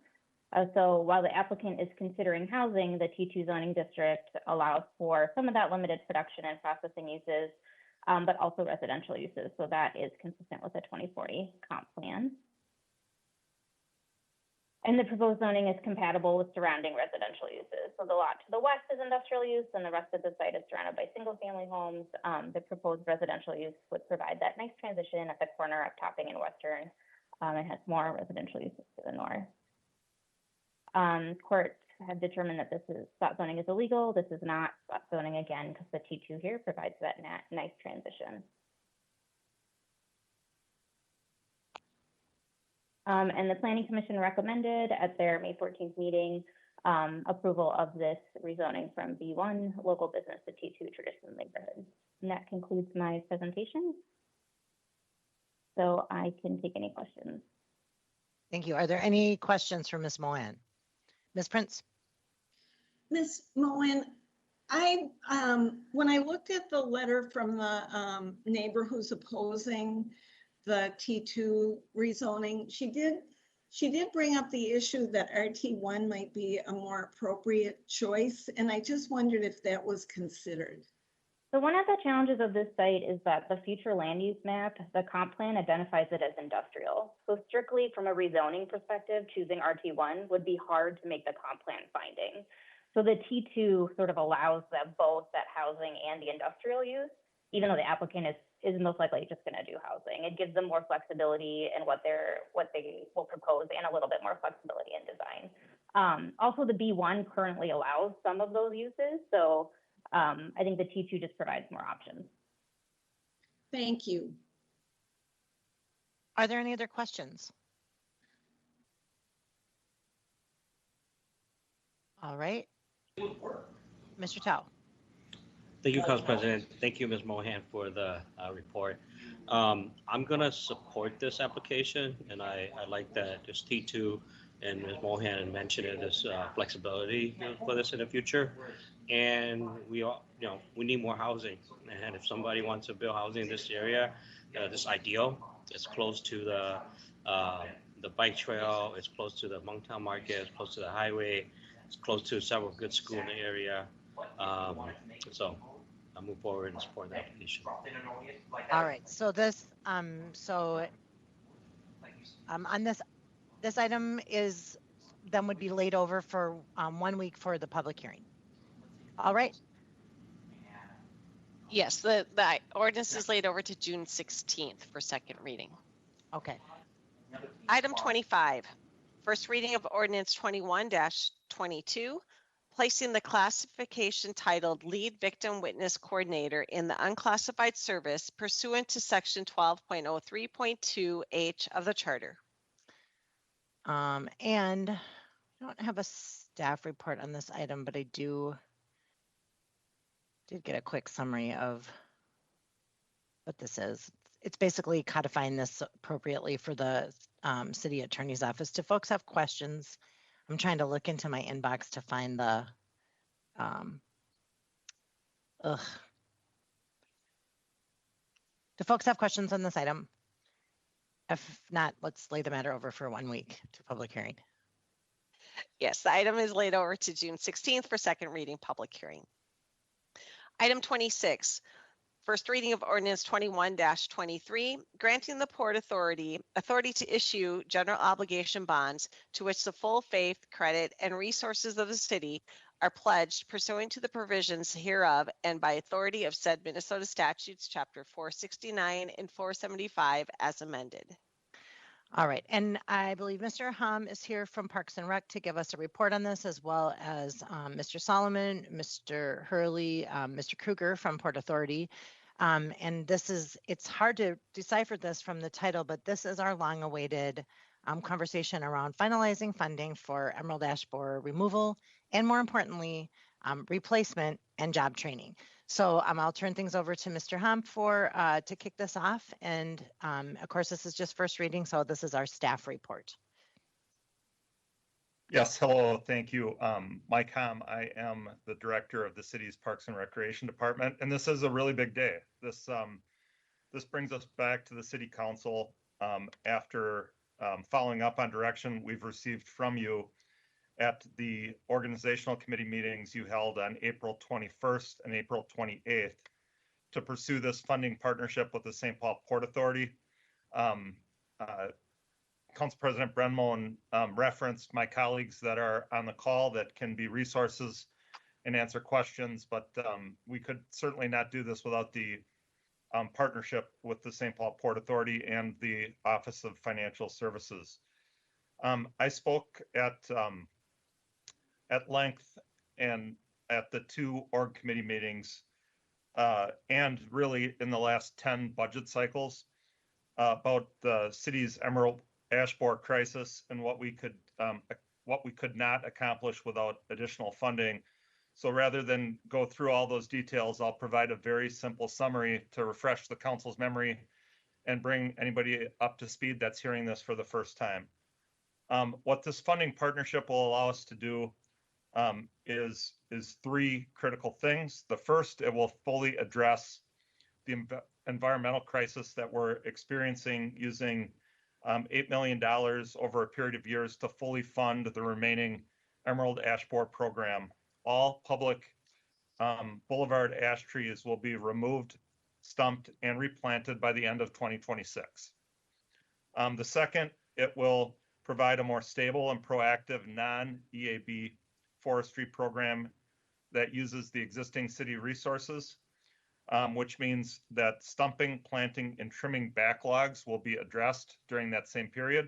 So while the applicant is considering housing, the T2 zoning district allows for some of that limited production and processing uses, but also residential uses. So that is consistent with the 2040 comp plan. And the proposed zoning is compatible with surrounding residential uses. So the lot to the west is industrial use and the rest of the site is surrounded by single family homes. The proposed residential use would provide that nice transition at the corner of Topping and Western. It has more residential uses to the north. Court have determined that spot zoning is illegal. This is not spot zoning again because the T2 here provides that nice transition. And the Planning Commission recommended at their May 14th meeting approval of this rezoning from B1 local business to T2 traditional neighborhood. And that concludes my presentation. So I can take any questions. Thank you. Are there any questions for Ms. Mohan? Ms. Prince? Ms. Moen, when I looked at the letter from the neighbor who's opposing the T2 rezoning, she did bring up the issue that RT1 might be a more appropriate choice, and I just wondered if that was considered. So one of the challenges of this site is that the future land use map, the comp plan identifies it as industrial. So strictly from a rezoning perspective, choosing RT1 would be hard to make the comp plan finding. So the T2 sort of allows both that housing and the industrial use, even though the applicant is most likely just going to do housing. It gives them more flexibility in what they will propose and a little bit more flexibility in design. Also, the B1 currently allows some of those uses. So I think the T2 just provides more options. Thank you. Are there any other questions? All right. Mr. Tao. Thank you, Council President. Thank you, Ms. Mohan, for the report. I'm going to support this application, and I like that there's T2 and Ms. Mohan mentioned it as flexibility for this in the future. And we all, we need more housing. And if somebody wants to build housing in this area, this is ideal. It's close to the bike trail. It's close to the Moncton Market. It's close to the highway. It's close to several good schools in the area. So I'll move forward and support the application. All right. So this, on this item would be laid over for 1 week for the public hearing. All right. Yes, the ordinance is laid over to June 16th for second reading. Okay. Item 25, first reading of ordinance 21-22, placing the classification titled Lead Victim Witness Coordinator in the unclassified service pursuant to section 12.03.2H of the charter. And I don't have a staff report on this item, but I did get a quick summary of what this is. It's basically codifying this appropriately for the city attorney's office. Do folks have questions? I'm trying to look into my inbox to find the, do folks have questions on this item? If not, let's lay the matter over for 1 week to public hearing. Yes, the item is laid over to June 16th for second reading public hearing. Item 26, first reading of ordinance 21-23, granting the Port Authority to issue general obligation bonds to which the full faith, credit, and resources of the city are pledged pursuant to the provisions hereof and by authority of said Minnesota statutes, chapter 469 and 475 as amended. All right, and I believe Mr. Hom is here from Parks and Rec to give us a report on this, as well as Mr. Solomon, Mr. Hurley, Mr. Kruger from Port Authority. And it's hard to decipher this from the title, but this is our long-awaited conversation around finalizing funding for Emerald Ash Borer removal, and more importantly, replacement and job training. So I'll turn things over to Mr. Hom to kick this off. And of course, this is just first reading, so this is our staff report. Yes, hello, thank you. Mike Hom, I am the director of the city's Parks and Recreation Department, and this is a really big day. This brings us back to the City Council after following up on direction we've received from you at the organizational committee meetings you held on April 21st and April 28th to pursue this funding partnership with the St. Paul Port Authority. Council President Brenmoen referenced my colleagues that are on the call that can be resources and answer questions, but we could certainly not do this without the partnership with the St. Paul Port Authority and the Office of Financial Services. I spoke at length and at the two org committee meetings and really in the last 10 budget cycles about the city's Emerald Ash Borer crisis and what we could not accomplish without additional funding. So rather than go through all those details, I'll provide a very simple summary to refresh the council's memory and bring anybody up to speed that's hearing this for the first time. What this funding partnership will allow us to do is three critical things. The first, it will fully address the environmental crisis that we're experiencing using $8 million over a period of years to fully fund the remaining Emerald Ash Borer program. All public boulevard ash trees will be removed, stumped, and replanted by the end of 2026. The second, it will provide a more stable and proactive non-EAB forestry program that uses the existing city resources, which means that stumping, planting, and trimming backlogs will be addressed during that same period.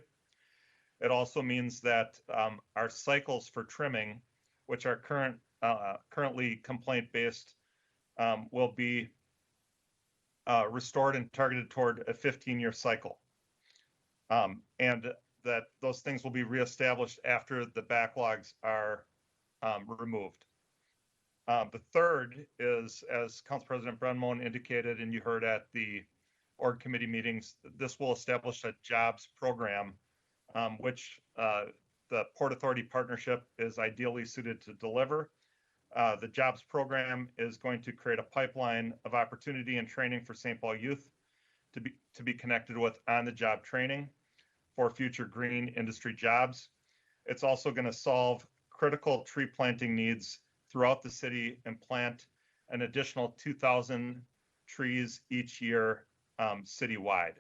It also means that our cycles for trimming, which are currently complaint-based, will be restored and targeted toward a 15-year cycle. And that those things will be reestablished after the backlogs are removed. The third is, as Council President Brenmoen indicated, and you heard at the org committee meetings, this will establish a jobs program, which the Port Authority partnership is ideally suited to deliver. The jobs program is going to create a pipeline of opportunity and training for St. Paul youth to be connected with on-the-job training for future green industry jobs. It's also going to solve critical tree planting needs throughout the city and plant an additional 2,000 trees each year citywide.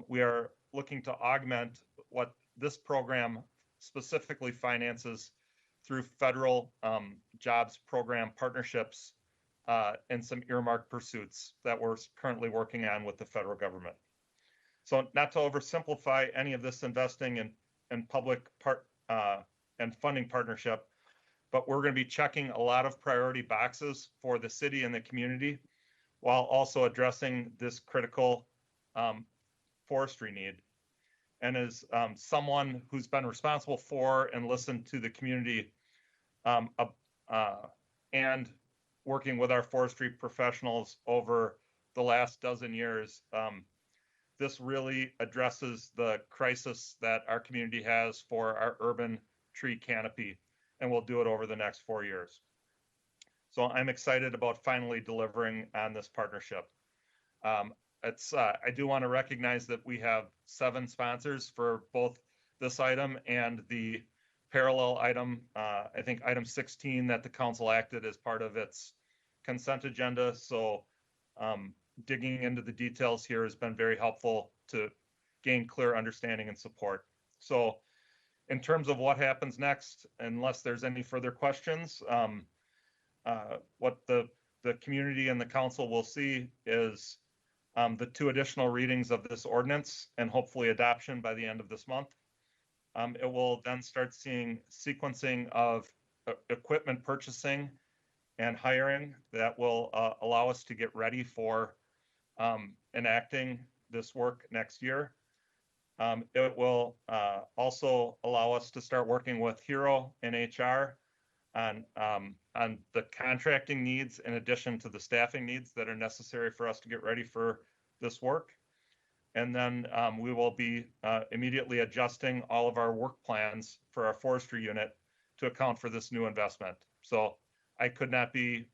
We are looking to augment what this program specifically finances through federal jobs program partnerships and some earmarked pursuits that we're currently working on with the federal government. So not to oversimplify any of this investing in public and funding partnership, but we're going to be checking a lot of priority boxes for the city and the community while also addressing this critical forestry need. And as someone who's been responsible for and listened to the community and working with our forestry professionals over the last dozen years, this really addresses the crisis that our community has for our urban tree canopy, and we'll do it over the next 4 years. So I'm excited about finally delivering on this partnership. I do want to recognize that we have 7 sponsors for both this item and the parallel item, I think item 16 that the council acted as part of its consent agenda. So digging into the details here has been very helpful to gain clear understanding and support. So in terms of what happens next, unless there's any further questions, what the community and the council will see is the 2 additional readings of this ordinance and hopefully adoption by the end of this month. It will then start seeing sequencing of equipment purchasing and hiring that will allow us to get ready for enacting this work next year. It will also allow us to start working with Hero and HR on the contracting needs in addition to the staffing needs that are necessary for us to get ready for this work. And then we will be immediately adjusting all of our work plans for our forestry unit to account for this new investment. So I could not be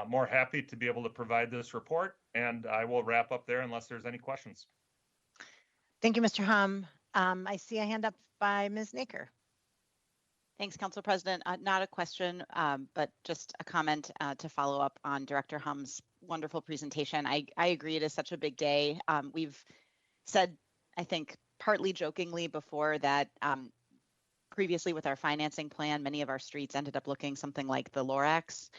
more happy to be able to provide this report, and I will wrap up there unless there's any questions. Thank you, Mr. Hum. I see a hand up by Ms. Naker. Thanks, Council President. Not a question, but just a comment to follow up on Director Hum's wonderful presentation. I agree, it is such a big day. We've said, I think, partly jokingly before that previously with our financing plan, many of our streets ended up looking something like the Lorax.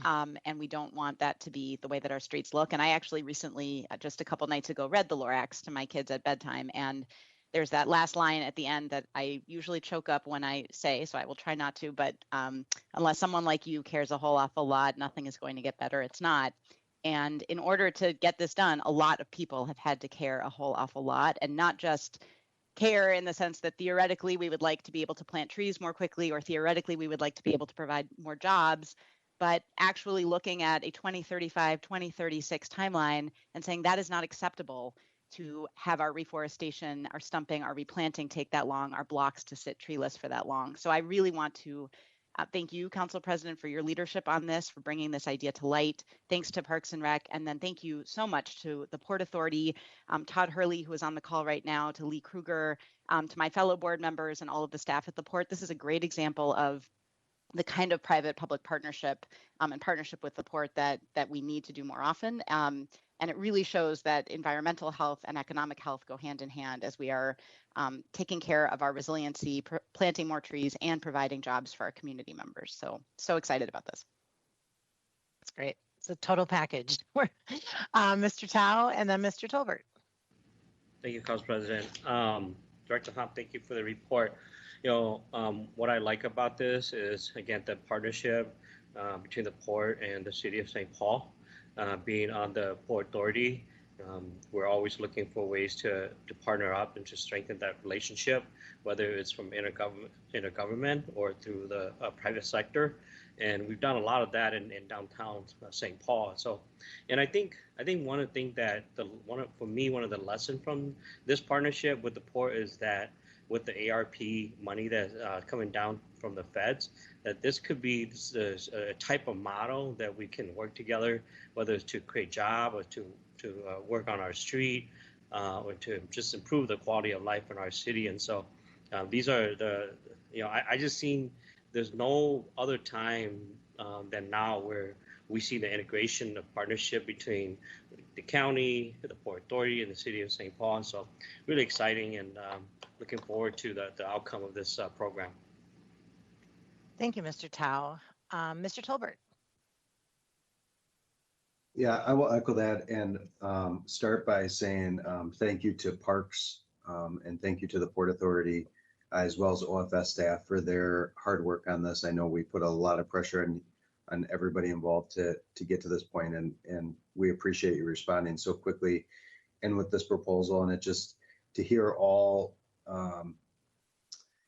And we don't want that to be the way that our streets look. And I actually recently, just a couple nights ago, read the Lorax to my kids at bedtime. And there's that last line at the end that I usually choke up when I say, so I will try not to, but unless someone like you cares a whole awful lot, nothing is going to get better. It's not. And in order to get this done, a lot of people have had to care a whole awful lot, and not just care in the sense that theoretically we would like to be able to plant trees more quickly, or theoretically we would like to be able to provide more jobs, but actually looking at a 2035, 2036 timeline and saying that is not acceptable to have our reforestation, our stumping, our replanting take that long, our blocks to sit treeless for that long. So I really want to thank you, Council President, for your leadership on this, for bringing this idea to light. Thanks to Parks and Rec, and then thank you so much to the Port Authority, Todd Hurley, who is on the call right now, to Lee Kruger, to my fellow board members and all of the staff at the Port. This is a great example of the kind of private-public partnership and partnership with the Port that we need to do more often. And it really shows that environmental health and economic health go hand in hand as we are taking care of our resiliency, planting more trees, and providing jobs for our community members. So excited about this. That's great. It's a total package. Mr. Tao and then Mr. Tolbert. Thank you, Council President. Director Hum, thank you for the report. What I like about this is, again, the partnership between the Port and the City of St. Paul. Being on the Port Authority, we're always looking for ways to partner up and to strengthen that relationship, whether it's from intergovernment or through the private sector. And we've done a lot of that in downtown St. Paul. So, and I think one of the things that for me, one of the lessons from this partnership with the Port is that with the ARP money that's coming down from the feds, that this could be a type of model that we can work together, whether it's to create jobs or to work on our street or to just improve the quality of life in our city. And so these are I just seen there's no other time than now where we see the integration of partnership between the county, the Port Authority, and the City of St. Paul. So really exciting, and looking forward to the outcome of this program. Thank you, Mr. Tao. Mr. Tolbert. Yeah, I will echo that and start by saying thank you to Parks and thank you to the Port Authority, as well as OFS staff for their hard work on this. I know we put a lot of pressure on everybody involved to get to this point, and we appreciate you responding so quickly and with this proposal. And it just, to hear all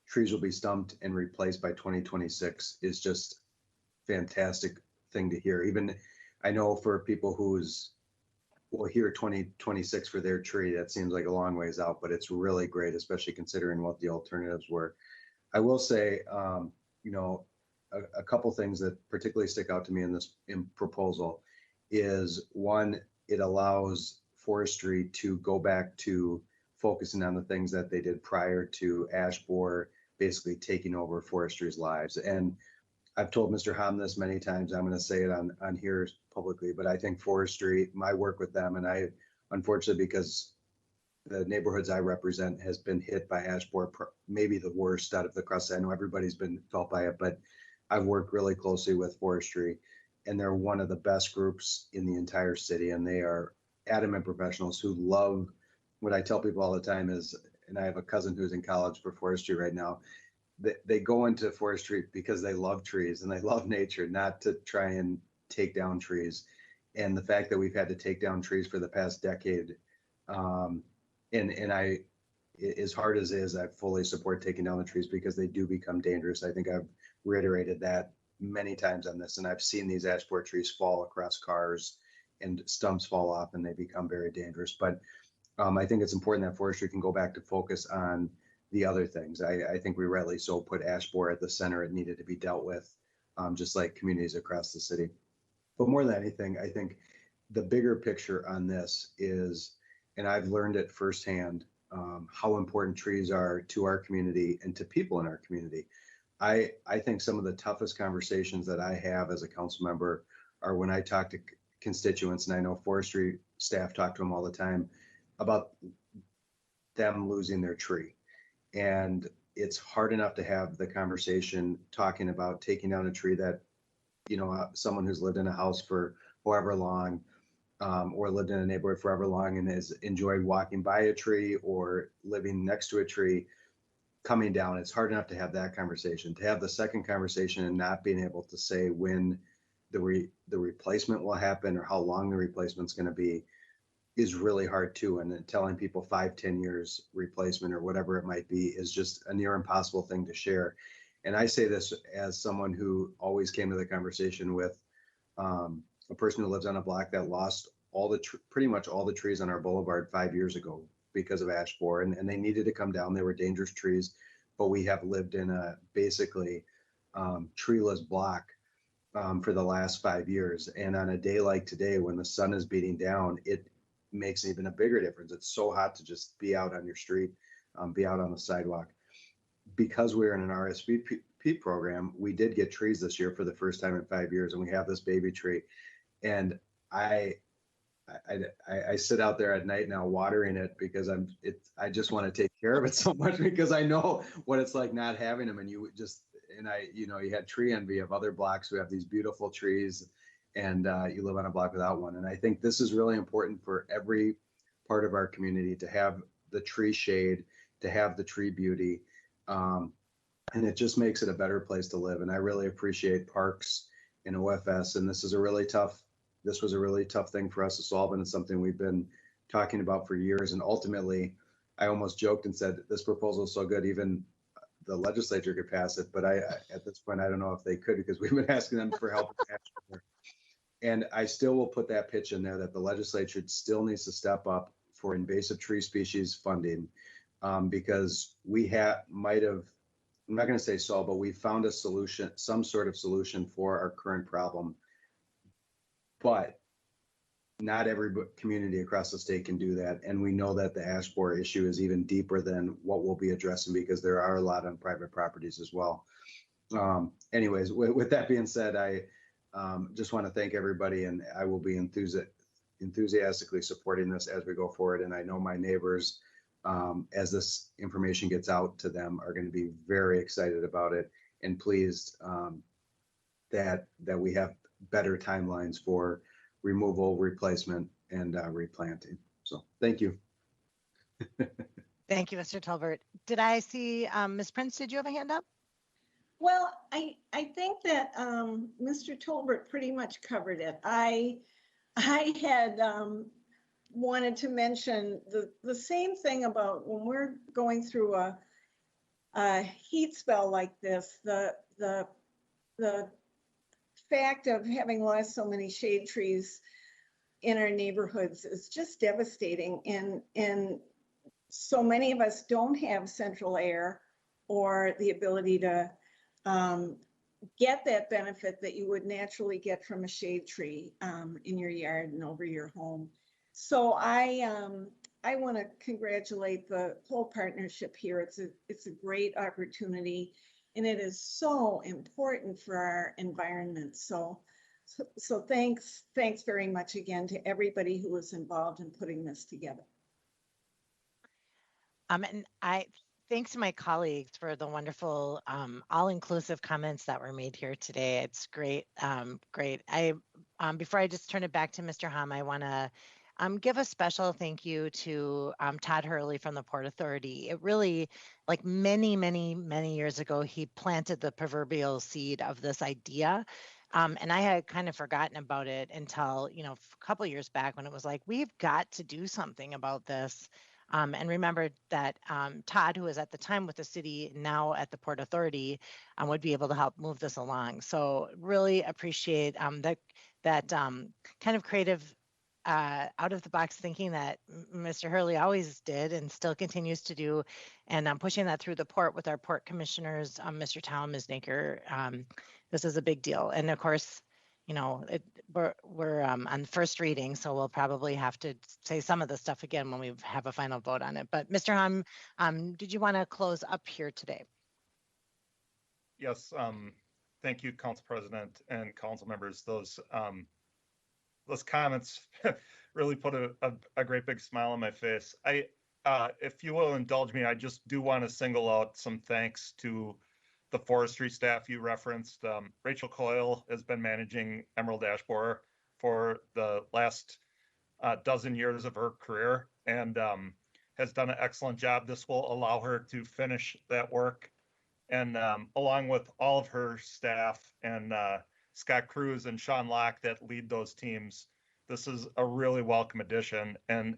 trees will be stumped and replaced by 2026 is just fantastic thing to hear. Even I know for people will hear 2026 for their tree, that seems like a long ways out, but it's really great, especially considering what the alternatives were. I will say, a couple things that particularly stick out to me in this proposal is, one, it allows forestry to go back to focusing on the things that they did prior to ash borer basically taking over forestry's lives. And I've told Mr. Hum this many times, I'm going to say it on here publicly, but I think forestry, my work with them, and I, unfortunately, because the neighborhoods I represent has been hit by ash borer, maybe the worst out of the crust. I know everybody's been felt by it, but I've worked really closely with forestry, and they're one of the best groups in the entire city, and they are adamant professionals who love, what I tell people all the time is, and I have a cousin who's in college for forestry right now, they go into forestry because they love trees and they love nature, not to try and take down trees. And the fact that we've had to take down trees for the past decade, and I, as hard as it is, I fully support taking down the trees because they do become dangerous. I think I've reiterated that many times on this, and I've seen these ash borer trees fall across cars and stumps fall off and they become very dangerous. But I think it's important that forestry can go back to focus on the other things. I think we rightly so put ash borer at the center. It needed to be dealt with, just like communities across the city. But more than anything, I think the bigger picture on this is, and I've learned it firsthand, how important trees are to our community and to people in our community. I think some of the toughest conversations that I have as a council member are when I talk to constituents, and I know forestry staff talk to them all the time about them losing their tree. And it's hard enough to have the conversation talking about taking down a tree that, you know, someone who's lived in a house for however long, or lived in a neighborhood forever long and has enjoyed walking by a tree or living next to a tree coming down. It's hard enough to have that conversation. To have the second conversation and not being able to say when the replacement will happen or how long the replacement's going to be is really hard too. And then telling people 5-10 years replacement or whatever it might be is just a near impossible thing to share. And I say this as someone who always came to the conversation with a person who lives on a block that lost all the pretty much all the trees on our boulevard 5 years ago because of ash borer, and they needed to come down. They were dangerous trees, but we have lived in a basically treeless block for the last 5 years. And on a day like today, when the sun is beating down, it makes even a bigger difference. It's so hot to just be out on your street, be out on the sidewalk. Because we're in an RSVP program, we did get trees this year for the first time in 5 years, and we have this baby tree. And I sit out there at night now watering it because I just want to take care of it so much because I know what it's like not having them. And you had tree envy of other blocks who have these beautiful trees, and you live on a block without one. And I think this is really important for every part of our community to have the tree shade, to have the tree beauty. And it just makes it a better place to live. And I really appreciate Parks and OFS. And this was a really tough thing for us to solve. And it's something we've been talking about for years. And ultimately, I almost joked and said, this proposal is so good, even the legislature could pass it. But at this point, I don't know if they could, because we've been asking them for help. And I still will put that pitch in there that the legislature still needs to step up for invasive tree species funding, because we might have, I'm not going to say solved, but we found a solution, some sort of solution for our current problem. But not every community across the state can do that. And we know that the ash borer issue is even deeper than what we'll be addressing, because there are a lot on private properties as well. Anyways, with that being said, I just want to thank everybody, and I will be enthusiastically supporting this as we go forward. And I know my neighbors, as this information gets out to them, are going to be very excited about it and pleased that we have better timelines for removal, replacement, and replanting. So thank you. Thank you, Mr. Tolbert. Did I see Ms. Prince? Did you have a hand up? Well, I think that Mr. Tolbert pretty much covered it. I had wanted to mention the same thing about when we're going through a heat spell like this, the fact of having lost so many shade trees in our neighborhoods is just devastating. And so many of us don't have central air or the ability to get that benefit that you would naturally get from a shade tree in your yard and over your home. So I want to congratulate the whole partnership here. It's a great opportunity, and it is so important for our environment. So thanks very much again to everybody who was involved in putting this together. And thanks to my colleagues for the wonderful all-inclusive comments that were made here today. It's great, great. Before I just turn it back to Mr. Hom, I want to give a special thank you to Todd Hurley from the Port Authority. It really, like many years ago, he planted the proverbial seed of this idea. And I had kind of forgotten about it until, a couple years back when it was like, we've got to do something about this. And remember that Todd, who was at the time with the city, now at the Port Authority, would be able to help move this along. So really appreciate that kind of creative, out of the box thinking that Mr. Hurley always did and still continues to do, and pushing that through the port with our port commissioners, Mr. Tao, Ms. Naker. This is a big deal, and of course, we're on first reading, so we'll probably have to say some of the stuff again when we have a final vote on it. But Mr. Hahn, did you want to close up here today? Yes, thank you, Council President and council members. Those comments really put a great big smile on my face. If you will indulge me, I just do want to single out some thanks to the forestry staff you referenced. Rachel Coyle has been managing Emerald Ash Borer for the last dozen years of her career and has done an excellent job. This will allow her to finish that work. And along with all of her staff and Scott Cruz and Sean Locke that lead those teams, this is a really welcome addition. And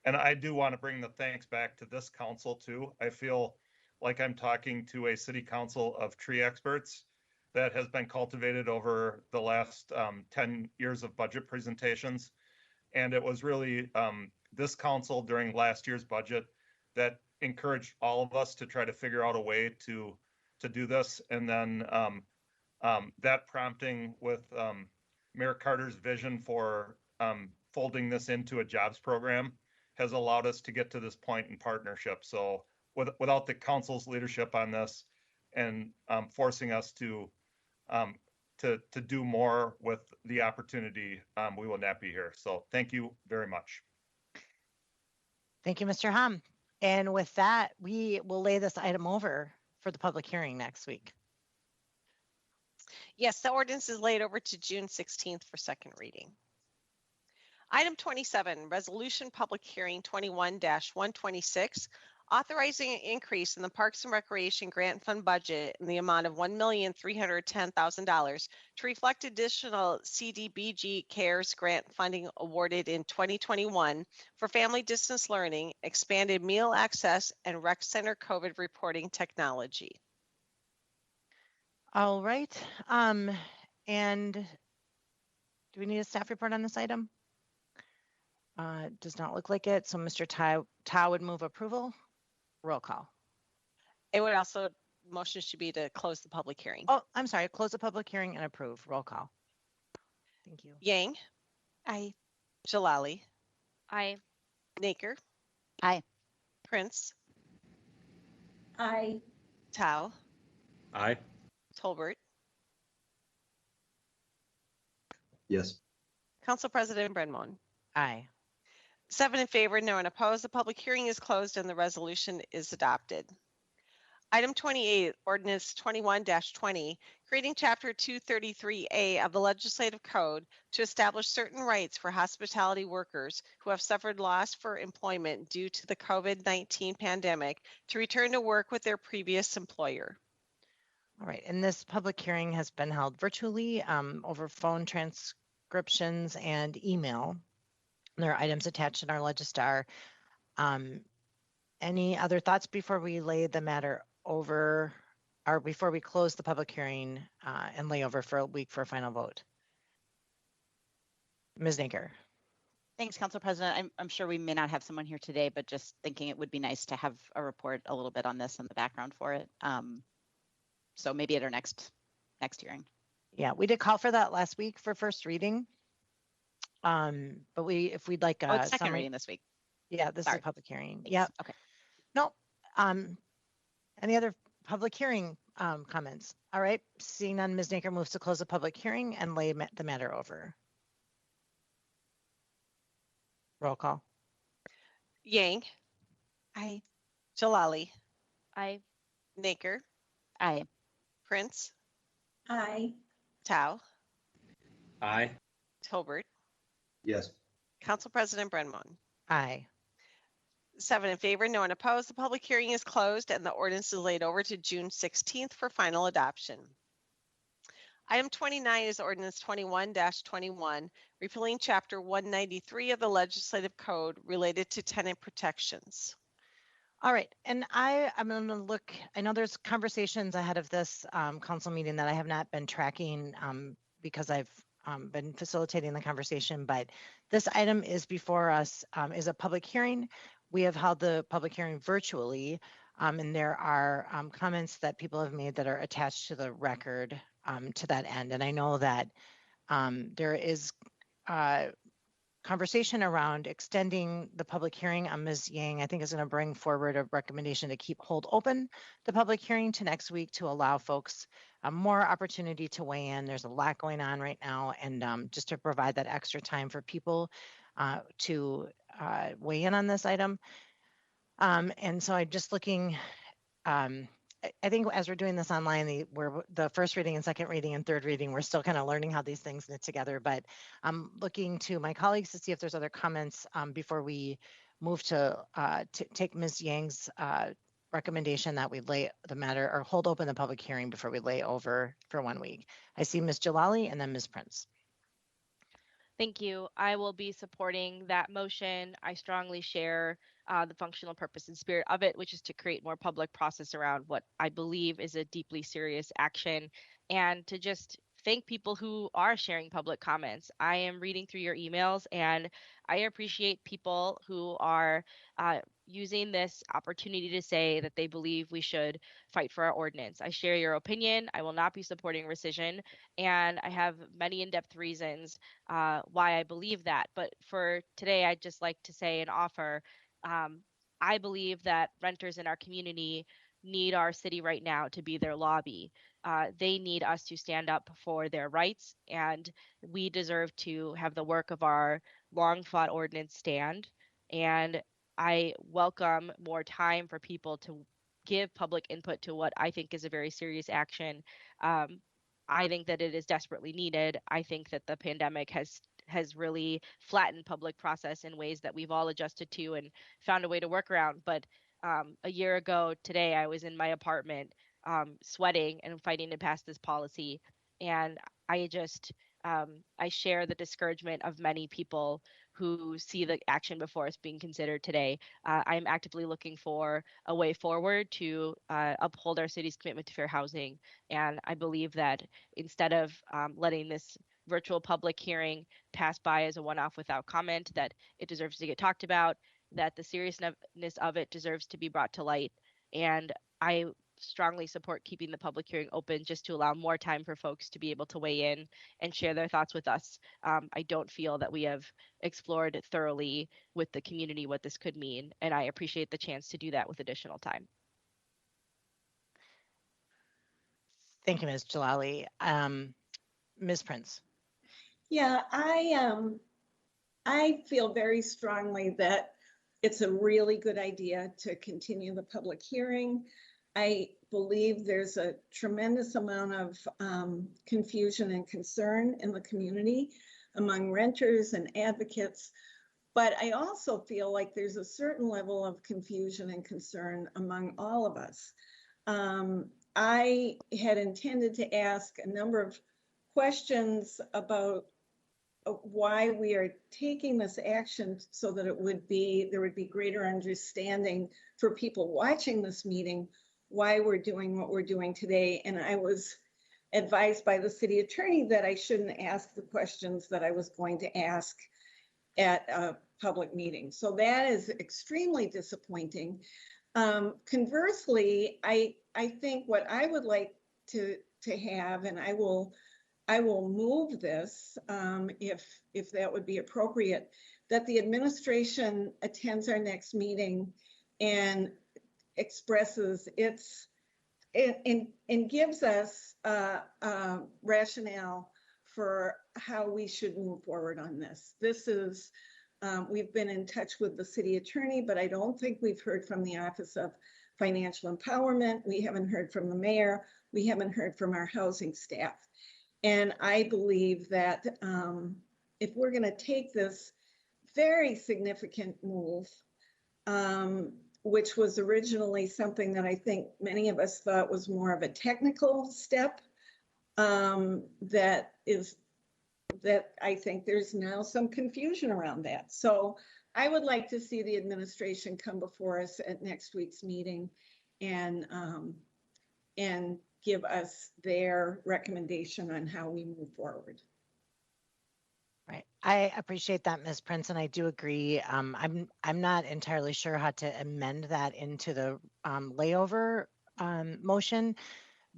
I do want to bring the thanks back to this council too. I feel like I'm talking to a city council of tree experts that has been cultivated over the last 10 years of budget presentations. And it was really this council during last year's budget that encouraged all of us to try to figure out a way to do this. And then that prompting with Mayor Carter's vision for folding this into a jobs program has allowed us to get to this point in partnership. So without the council's leadership on this and forcing us to do more with the opportunity, we will not be here. So thank you very much. Thank you, Mr. Hahn. And with that, we will lay this item over for the public hearing next week. Yes, the ordinance is laid over to June 16th for second reading. Item 27, resolution public hearing 21-126, authorizing an increase in the Parks and Recreation Grant Fund budget in the amount of $1,310,000 to reflect additional CDBG CARES grant funding awarded in 2021 for family distance learning, expanded meal access, and rec center COVID reporting technology. All right. And do we need a staff report on this item? Does not look like it. So Mr. Tao would move approval. Roll call. It would also, motion should be to close the public hearing. Oh, I'm sorry. Close the public hearing and approve. Roll call. Thank you. Yang. Aye. Jalali. Aye. Naker. Aye. Prince. Aye. Tao. Aye. Tolbert. Yes. Council President Brenmon. Aye. 7 in favor, no one opposed. The public hearing is closed and the resolution is adopted. Item 28, ordinance 21-20, creating chapter 233A of the Legislative Code to establish certain rights for hospitality workers who have suffered loss for employment due to the COVID-19 pandemic to return to work with their previous employer. All right. And this public hearing has been held virtually over phone transcriptions and email. There are items attached in our Legistar. Any other thoughts before we lay the matter over, or before we close the public hearing and lay over for a week for a final vote? Ms. Naker. Thanks, Council President. I'm sure we may not have someone here today, but just thinking it would be nice to have a report a little bit on this and the background for it. So maybe at our next hearing. Yeah, we did call for that last week for first reading. But if we'd like it's second summary, reading this week. Yeah, this Sorry. is a public hearing. Thanks. Yeah. Okay. No. Any other public hearing comments? All right. Seeing none, Ms. Naker moves to close the public hearing and lay the matter over. Roll call. Yang. Aye. Jalali. Aye. Naker. Aye. Prince. Aye. Tao. Aye. Tolbert. Yes. Council President Brenman. Aye. 7 in favor, no one opposed. The public hearing is closed and the ordinance is laid over to June 16th for final adoption. Item 29 is ordinance 21-21, repealing chapter 193 of the legislative code related to tenant protections. All right, and I'm going to look, I know there's conversations ahead of this council meeting that I have not been tracking because I've been facilitating the conversation, but this item is before us, is a public hearing. We have held the public hearing virtually, and there are comments that people have made that are attached to the record to that end. And I know that there is conversation around extending the public hearing. Ms. Yang, I think, is going to bring forward a recommendation to hold open the public hearing to next week to allow folks more opportunity to weigh in. There's a lot going on right now, and just to provide that extra time for people to weigh in on this item. And so I'm just looking, I think as we're doing this online, we're the first reading and second reading and third reading, we're still kind of learning how these things knit together, but I'm looking to my colleagues to see if there's other comments before we move to take Ms. Yang's recommendation that we lay the matter or hold open the public hearing before we lay over for 1 week. I see Ms. Jalali and then Ms. Prince. Thank you. I will be supporting that motion. I strongly share the functional purpose and spirit of it, which is to create more public process around what I believe is a deeply serious action, and to just thank people who are sharing public comments. I am reading through your emails, and I appreciate people who are using this opportunity to say that they believe we should fight for our ordinance. I share your opinion. I will not be supporting rescission, and I have many in-depth reasons why I believe that. But for today, I'd just like to say and offer, I believe that renters in our community need our city right now to be their lobby. They need us to stand up for their rights, and we deserve to have the work of our long-fought ordinance stand. And I welcome more time for people to give public input to what I think is a very serious action. I think that it is desperately needed. I think that the pandemic has really flattened public process in ways that we've all adjusted to and found a way to work around. But a year ago today, I was in my apartment sweating and fighting to pass this policy. And I just, I share the discouragement of many people who see the action before us being considered today. I am actively looking for a way forward to uphold our city's commitment to fair housing. And I believe that instead of letting this virtual public hearing pass by as a one-off without comment, that it deserves to get talked about, that the seriousness of it deserves to be brought to light. And I strongly support keeping the public hearing open just to allow more time for folks to be able to weigh in and share their thoughts with us. I don't feel that we have explored thoroughly with the community what this could mean, and I appreciate the chance to do that with additional time. Thank you, Ms. Jalali. Ms. Prince. Yeah, I feel very strongly that it's a really good idea to continue the public hearing. I believe there's a tremendous amount of confusion and concern in the community among renters and advocates. But I also feel like there's a certain level of confusion and concern among all of us. I had intended to ask a number of questions about why we are taking this action so that there would be greater understanding for people watching this meeting why we're doing what we're doing today. And I was advised by the city attorney that I shouldn't ask the questions that I was going to ask at a public meeting. So that is extremely disappointing. Conversely, I think what I would like to have, and I will move this if that would be appropriate, that the administration attends our next meeting and expresses its and gives us rationale for how we should move forward on this. This is, we've been in touch with the city attorney, but I don't think we've heard from the Office of Financial Empowerment. We haven't heard from the mayor. We haven't heard from our housing staff. And I believe that if we're going to take this very significant move, which was originally something that I think many of us thought was more of a technical step, that I think there's now some confusion around that. So I would like to see the administration come before us at next week's meeting and give us their recommendation on how we move forward. Right. I appreciate that, Ms. Prince, and I do agree. I'm not entirely sure how to amend that into the layover motion,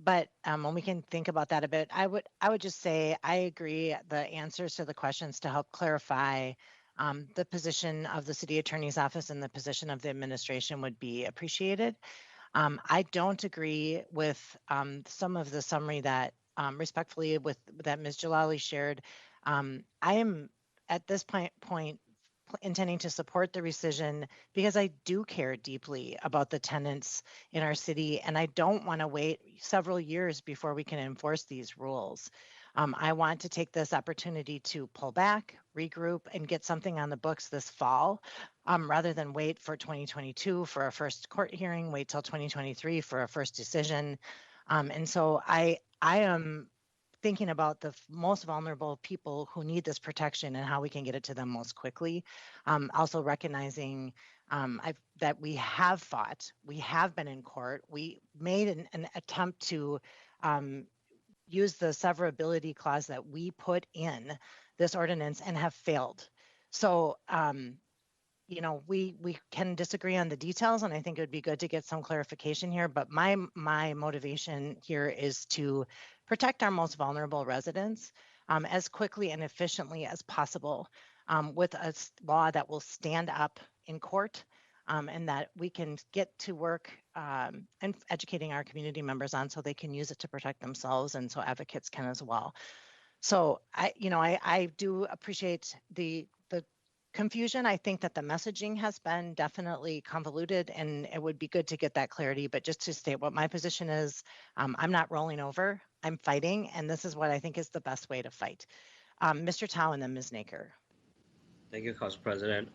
but when we can think about that a bit, I would just say I agree the answers to the questions to help clarify the position of the city attorney's office and the position of the administration would be appreciated. I don't agree with some of the summary that respectfully with that Ms. Jalali shared. I am at this point intending to support the rescission because I do care deeply about the tenants in our city, and I don't want to wait several years before we can enforce these rules. I want to take this opportunity to pull back, regroup, and get something on the books this fall, rather than wait for 2022 for a first court hearing, wait till 2023 for a first decision. And so I am thinking about the most vulnerable people who need this protection and how we can get it to them most quickly. Also recognizing that we have fought, we have been in court, we made an attempt to use the severability clause that we put in this ordinance and have failed. So, you know, we can disagree on the details, and I think it would be good to get some clarification here, but my motivation here is to protect our most vulnerable residents as quickly and efficiently as possible with a law that will stand up in court and that we can get to work and educating our community members on so they can use it to protect themselves and so advocates can as well. So I do appreciate the confusion. I think that the messaging has been definitely convoluted and it would be good to get that clarity. But just to state what my position is, I'm not rolling over, I'm fighting, and this is what I think is the best way to fight. Mr. Tao and then Ms. Naker. Thank you, Council President.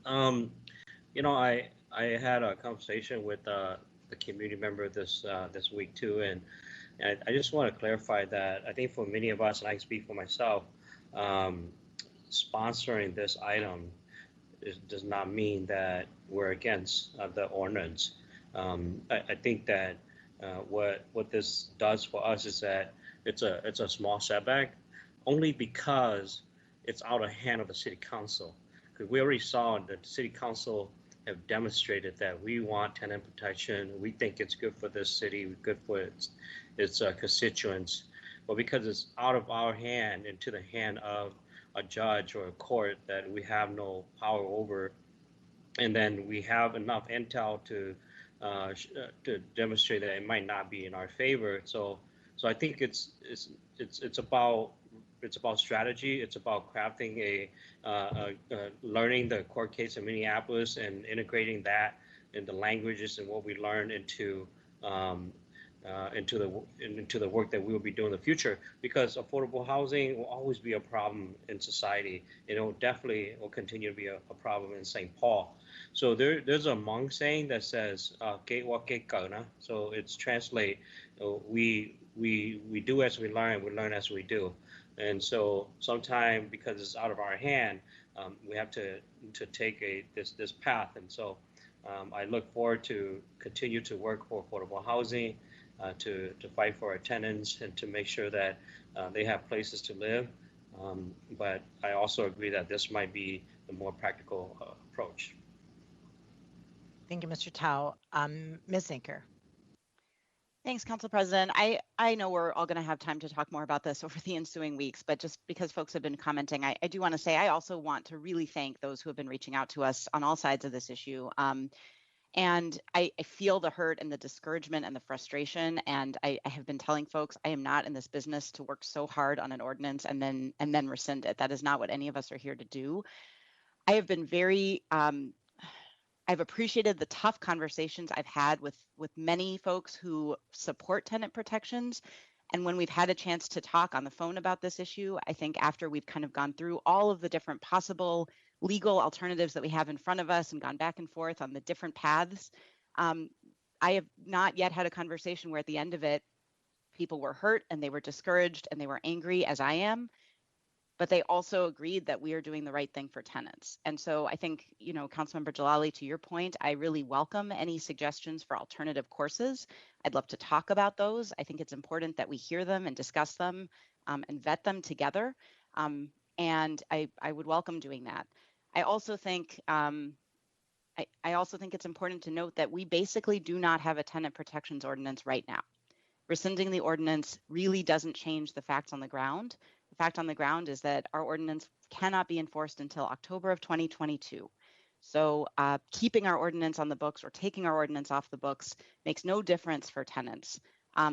You know, I had a conversation with the community member this week too, and I just want to clarify that I think for many of us, and I speak for myself, sponsoring this item does not mean that we're against the ordinance. I think that what this does for us is that it's a small setback, only because it's out of hand of the city council. Because we already saw that the city council have demonstrated that we want tenant protection. We think it's good for this city, good for its constituents. But because it's out of our hand into the hand of a judge or a court that we have no power over, and then we have enough intel to demonstrate that it might not be in our favor. So I think it's about strategy. It's about crafting learning the court case in Minneapolis and integrating that in the languages and what we learn into the work that we will be doing in the future, because affordable housing will always be a problem in society. It will definitely continue to be a problem in St. Paul. So there's a Hmong saying that says so it's translate, we do as we learn as we do. And so sometime, because it's out of our hand, we have to take this path. And so I look forward to continue to work for affordable housing, to fight for our tenants and to make sure that they have places to live. But I also agree that this might be the more practical approach. Thank you, Mr. Tao. Ms. Zinker. Thanks, Council President. I know we're all going to have time to talk more about this over the ensuing weeks, but just because folks have been commenting, I do want to say I also want to really thank those who have been reaching out to us on all sides of this issue. And I feel the hurt and the discouragement and the frustration. And I have been telling folks I am not in this business to work so hard on an ordinance and then rescind it. That is not what any of us are here to do. I have been very I've appreciated the tough conversations I've had with many folks who support tenant protections. And when we've had a chance to talk on the phone about this issue, I think after we've kind of gone through all of the different possible legal alternatives that we have in front of us and gone back and forth on the different paths. I have not yet had a conversation where at the end of it, people were hurt and they were discouraged and they were angry, as I am, but they also agreed that we are doing the right thing for tenants. And so I think, you know, Councilmember Jalali, to your point, I really welcome any suggestions for alternative courses. I'd love to talk about those. I think it's important that we hear them and discuss them and vet them together. And I would welcome doing that. I also think I also think it's important to note that we basically do not have a tenant protections ordinance right now. Rescinding the ordinance really doesn't change the facts on the ground. The fact on the ground is that our ordinance cannot be enforced until October of 2022. So keeping our ordinance on the books or taking our ordinance off the books makes no difference for tenants.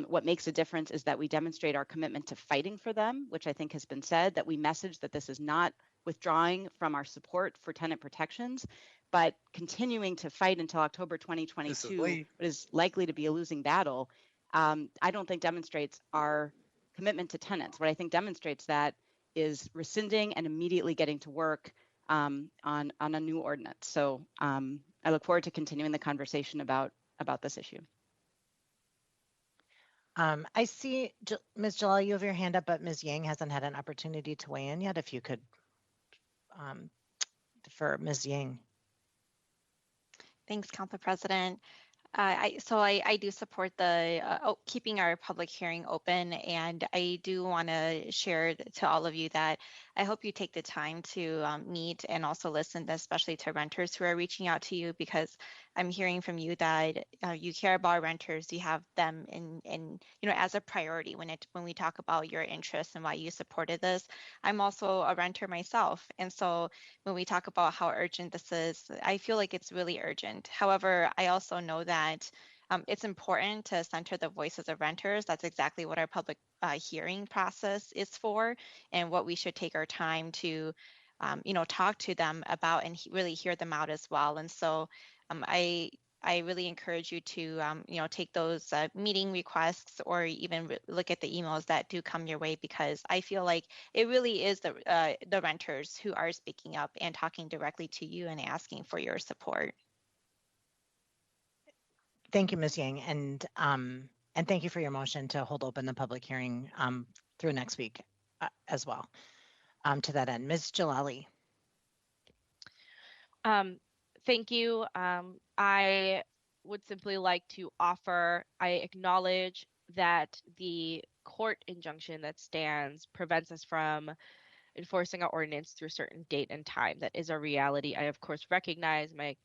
What makes a difference is that we demonstrate our commitment to fighting for them, which I think has been said, that we message that this is not withdrawing from our support for tenant protections, but continuing to fight until October 2022, what is likely to be a losing battle. I don't think demonstrates our commitment to tenants. What I think demonstrates that is rescinding and immediately getting to work on a new ordinance. So I look forward to continuing the conversation about this issue. I see, Ms. Jalal, you have your hand up, but Ms. Yang hasn't had an opportunity to weigh in yet. If you could defer Ms. Yang. Thanks, Council President. I do support the keeping our public hearing open, and I do want to share to all of you that I hope you take the time to meet and also listen, especially to renters who are reaching out to you, because I'm hearing from you that you care about renters, you have them in you know, as a priority when we talk about your interests and why you supported this. I'm also a renter myself, and so when we talk about how urgent this is, I feel like it's really urgent. However, I also know that it's important to center the voices of renters. That's exactly what our public hearing process is for, and what we should take our time to, you know, talk to them about and really hear them out as well. And so I really encourage you to, you know, take those meeting requests or even look at the emails that do come your way, because I feel like it really is the renters who are speaking up and talking directly to you and asking for your support. Thank you, Ms. Yang, and thank you for your motion to hold open the public hearing through next week as well. To that end, Ms. Jalali. Thank you. I would simply like to offer, I acknowledge that the court injunction that stands prevents us from enforcing our ordinance through a certain date and time. That is a reality. I, of course, recognize my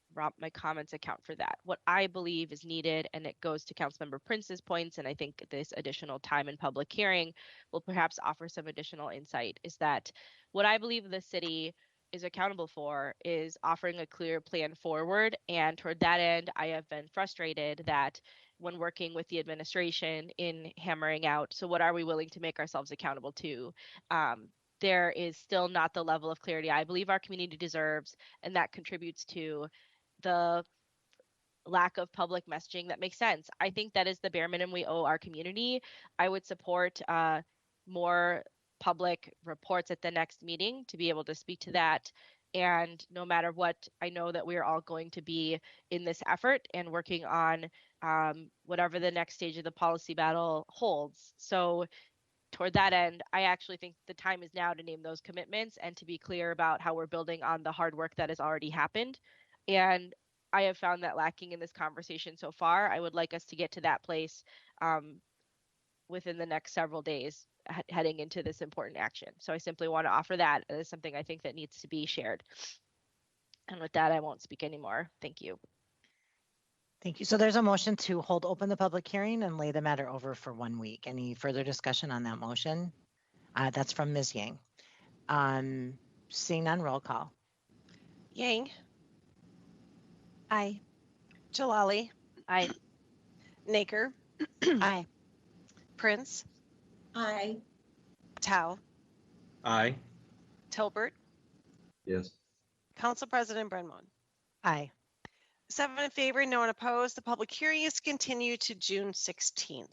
comments account for that. What I believe is needed, and it goes to Councilmember Prince's points, and I think this additional time in public hearing will perhaps offer some additional insight, is that what I believe the city is accountable for is offering a clear plan forward. And toward that end, I have been frustrated that when working with the administration in hammering out, so what are we willing to make ourselves accountable to? There is still not the level of clarity I believe our community deserves, and that contributes to the lack of public messaging that makes sense. I think that is the bare minimum we owe our community. I would support more public reports at the next meeting to be able to speak to that. And no matter what, I know that we're all going to be in this effort and working on whatever the next stage of the policy battle holds. So toward that end, I actually think the time is now to name those commitments and to be clear about how we're building on the hard work that has already happened. And I have found that lacking in this conversation so far. I would like us to get to that place within the next several days heading into this important action. So I simply want to offer that as something I think that needs to be shared. And with that, I won't speak anymore. Thank you. Thank you. So there's a motion to hold open the public hearing and lay the matter over for 1 week. Any further discussion on that motion? That's from Ms. Yang. Seeing none, roll call. Yang. Aye. Jalali. Aye. Naker. Aye. Prince. Aye. Tao. Aye. Tolbert. Yes. Council President Brenmoen. Aye. 7 in favor, no one opposed. The public hearing is continued to June 16th.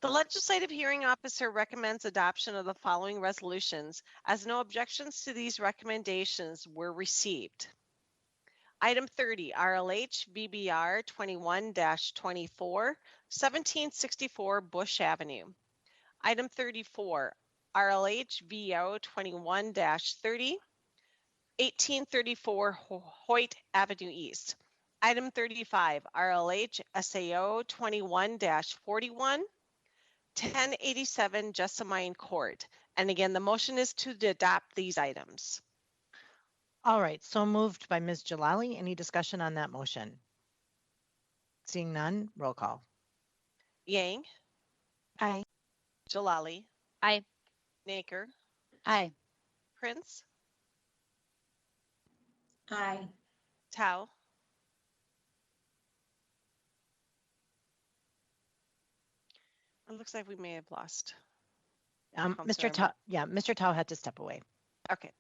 The legislative hearing officer recommends adoption of the following resolutions as no objections to these recommendations were received. Item 30, RLH VBR 21-24, 1764 Bush Avenue. Item 34, RLH VO 21-30, 1834 Hoyt Avenue East. Item 35, RLH SAO 21-41, 1087 Jessamine Court. And again, the motion is to adopt these items. All right, so moved by Ms. Jalali. Any discussion on that motion? Seeing none, roll call. Yang, Aye. Jalali, Aye. Naker, Aye. Prince, Aye. Tao, it looks like we may have lost. Mr. Counselor Tao, yeah, Mr. Tao had to step away. Okay.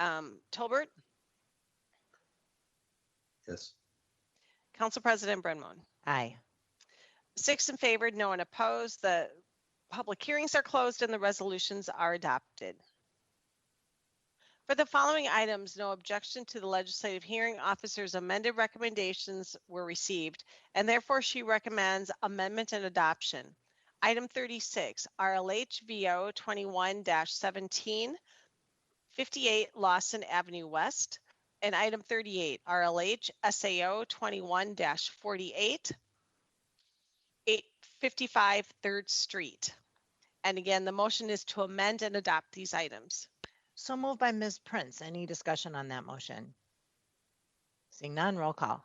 Tolbert, Yes. Council President Brenmon. Aye. 6 in favor, no one opposed. The public hearings are closed and the resolutions are adopted. For the following items, no objection to the legislative hearing officer's amended recommendations were received, and therefore she recommends amendment and adoption. Item 36, RLH VO 21-17, 58 Lawson Avenue West. And item 38, RLH SAO 21-48, 855 3rd Street. And again, the motion is to amend and adopt these items. So moved by Ms. Prince. Any discussion on that motion? Seeing none, roll call.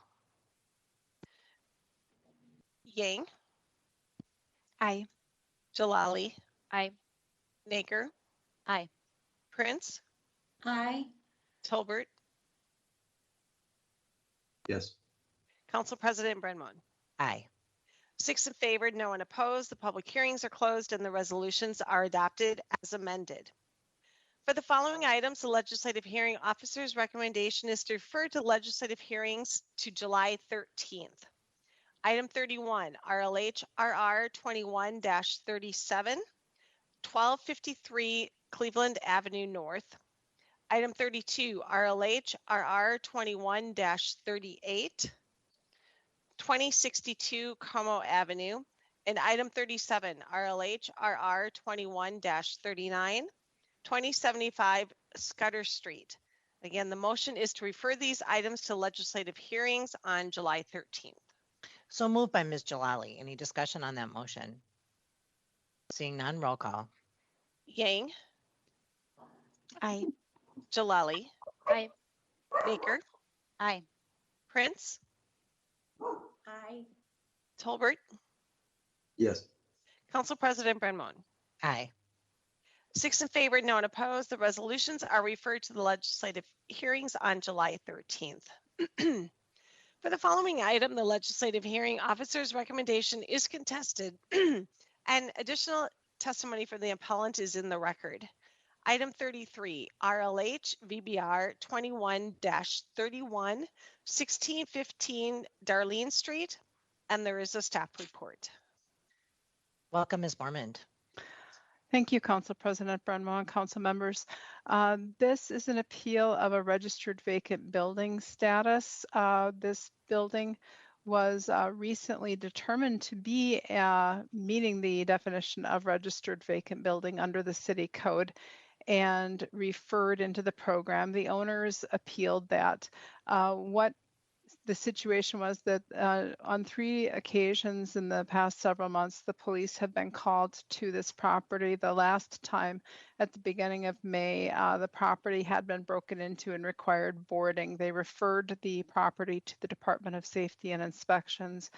Yang, Aye. Jalali, Aye. Naker, Aye. Prince, Aye. Tolbert, Yes. Council President Brenmon. Aye. 6 in favor, no one opposed. The public hearings are closed and the resolutions are adopted as amended. For the following items, the legislative hearing officer's recommendation is to refer to legislative hearings to July 13th. Item 31, RLH RR 21-37, 1253 Cleveland Avenue North. Item 32, RLH RR 21-38, 2062 Como Avenue. And item 37, RLH RR 21-39, 2075 Scudder Street. Again, the motion is to refer these items to legislative hearings on July 13th. So moved by Ms. Jalali. Any discussion on that motion? Seeing none, roll call. Yang, Aye. Jalali, Aye. Baker, Aye. Prince, Aye. Tolbert, Yes. Council President Brenmon. Aye. 6 in favor, no one opposed. The resolutions are referred to the legislative hearings on July 13th. For the following item, the legislative hearing officer's recommendation is contested and additional testimony from the appellant is in the record. Item 33, RLH VBR 21-31, 1615 Darlene Street, and there is a staff report. Welcome, Ms. Bormond. Thank you, Council President Brenmon, council members. This is an appeal of a registered vacant building status. This building was recently determined to be meeting the definition of registered vacant building under the city code and referred into the program. The owners appealed that. What the situation was that on 3 occasions in the past several months, the police have been called to this property. The last time at the beginning of May, the property had been broken into and required boarding. They referred the property to the Department of Safety and Inspections,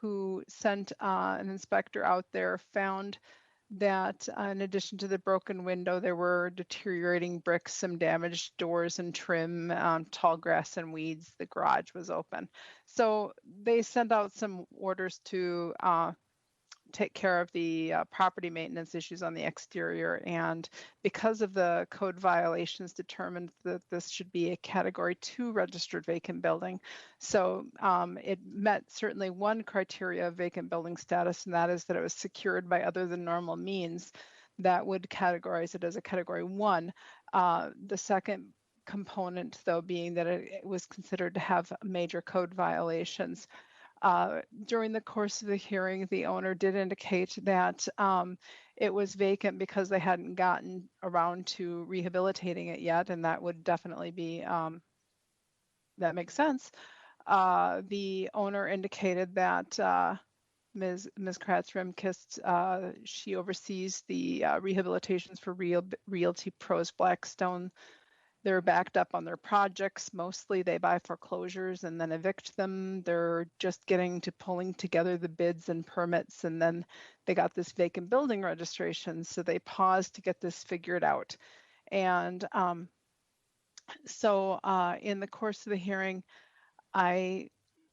who sent an inspector out there, found that in addition to the broken window, there were deteriorating bricks, some damaged doors and trim, tall grass and weeds. The garage was open. So they sent out some orders to take care of the property maintenance issues on the exterior. And because of the code violations, determined that this should be a Category 2 registered vacant building. So it met certainly one criteria of vacant building status, and that is that it was secured by other than normal means that would categorize it as a Category 1. The second component, though, being that it was considered to have major code violations. During the course of the hearing, the owner did indicate that it was vacant because they hadn't gotten around to rehabilitating it yet, and that would definitely be, that makes sense. The owner indicated that Ms. Kratz-Rimkist, she oversees the rehabilitations for Realty Pros Blackstone. They're backed up on their projects. Mostly they buy foreclosures and then evict them. They're just getting to pulling together the bids and permits, and then they got this vacant building registration. So they paused to get this figured out. And so in the course of the hearing, I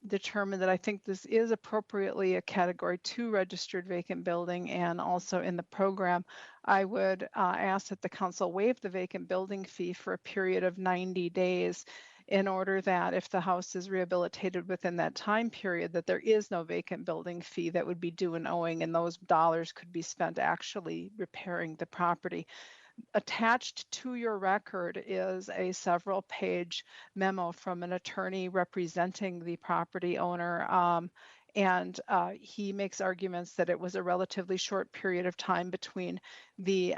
determined that I think this is appropriately a Category 2 registered vacant building, and also in the program, I would ask that the council waive the vacant building fee for a period of 90 days in order that if the house is rehabilitated within that time period, that there is no vacant building fee that would be due and owing, and those dollars could be spent actually repairing the property. Attached to your record is a several-page memo from an attorney representing the property owner. And he makes arguments that it was a relatively short period of time between the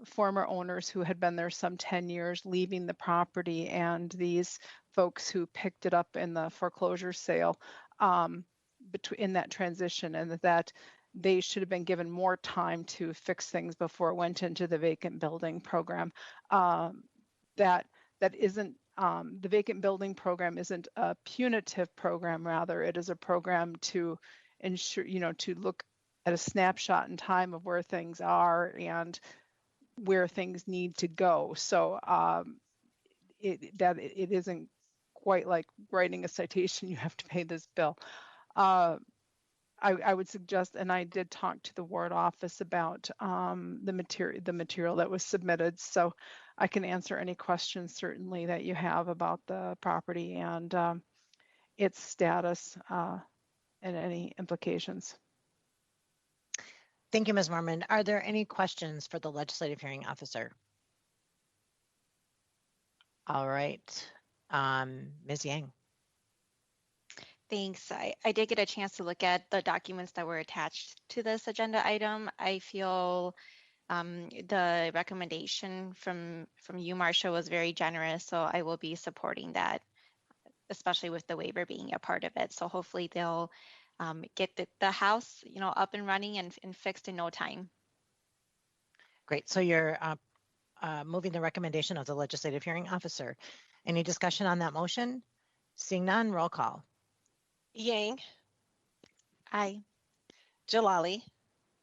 former owners who had been there some 10 years leaving the property and these folks who picked it up in the foreclosure sale in that transition, and that they should have been given more time to fix things before it went into the vacant building program. That isn't, the vacant building program isn't a punitive program, rather it is a program to ensure, to look at a snapshot in time of where things are and where things need to go. So it isn't quite like writing a citation, you have to pay this bill. I would suggest, and I did talk to the ward office about the material that was submitted, so I can answer any questions certainly that you have about the property and its status and any implications. Thank you, Ms. Mormon. Are there any questions for the legislative hearing officer? All right, Ms. Yang. Thanks. I did get a chance to look at the documents that were attached to this agenda item. I feel the recommendation from you, Marcia, was very generous, so I will be supporting that, especially with the waiver being a part of it. So hopefully they'll get the house, up and running and fixed in no time. Great. So you're moving the recommendation of the legislative hearing officer. Any discussion on that motion? Seeing none, roll call. Yang, Aye. Jalali,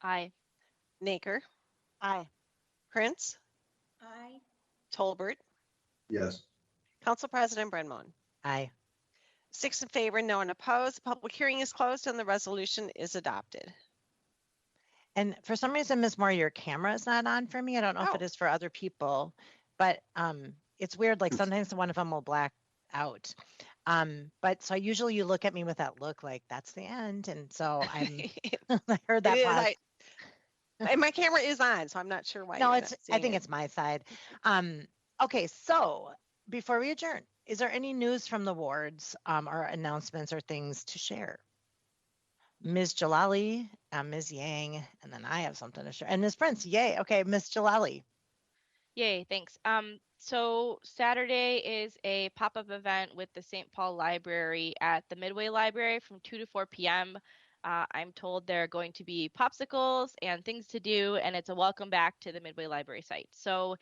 Aye. Naker, Aye. Prince, Aye. Tolbert, Yes. Council President Brenmoen. Aye. 6 in favor, no one opposed. The public hearing is closed and the resolution is adopted. And for some reason, Ms. Moore, your camera is not on for me. I don't know if it is for other people, but it's weird. Like sometimes one of them will black out. But so usually you look at me with that look like that's the end. And so I heard that. And my camera is on, so I'm not sure why. No, I think it's my side. Okay, so before we adjourn, is there any news from the wards or announcements or things to share? Ms. Jalali, Ms. Yang, and then I have something to share. And Ms. Prince, yay. Okay, Ms. Jalali. Yay, thanks. So Saturday is a pop-up event with the St. Paul Library at the Midway Library from 2 to 4 p.m. I'm told there are going to be popsicles and things to do, and it's a welcome back to the Midway Library site. So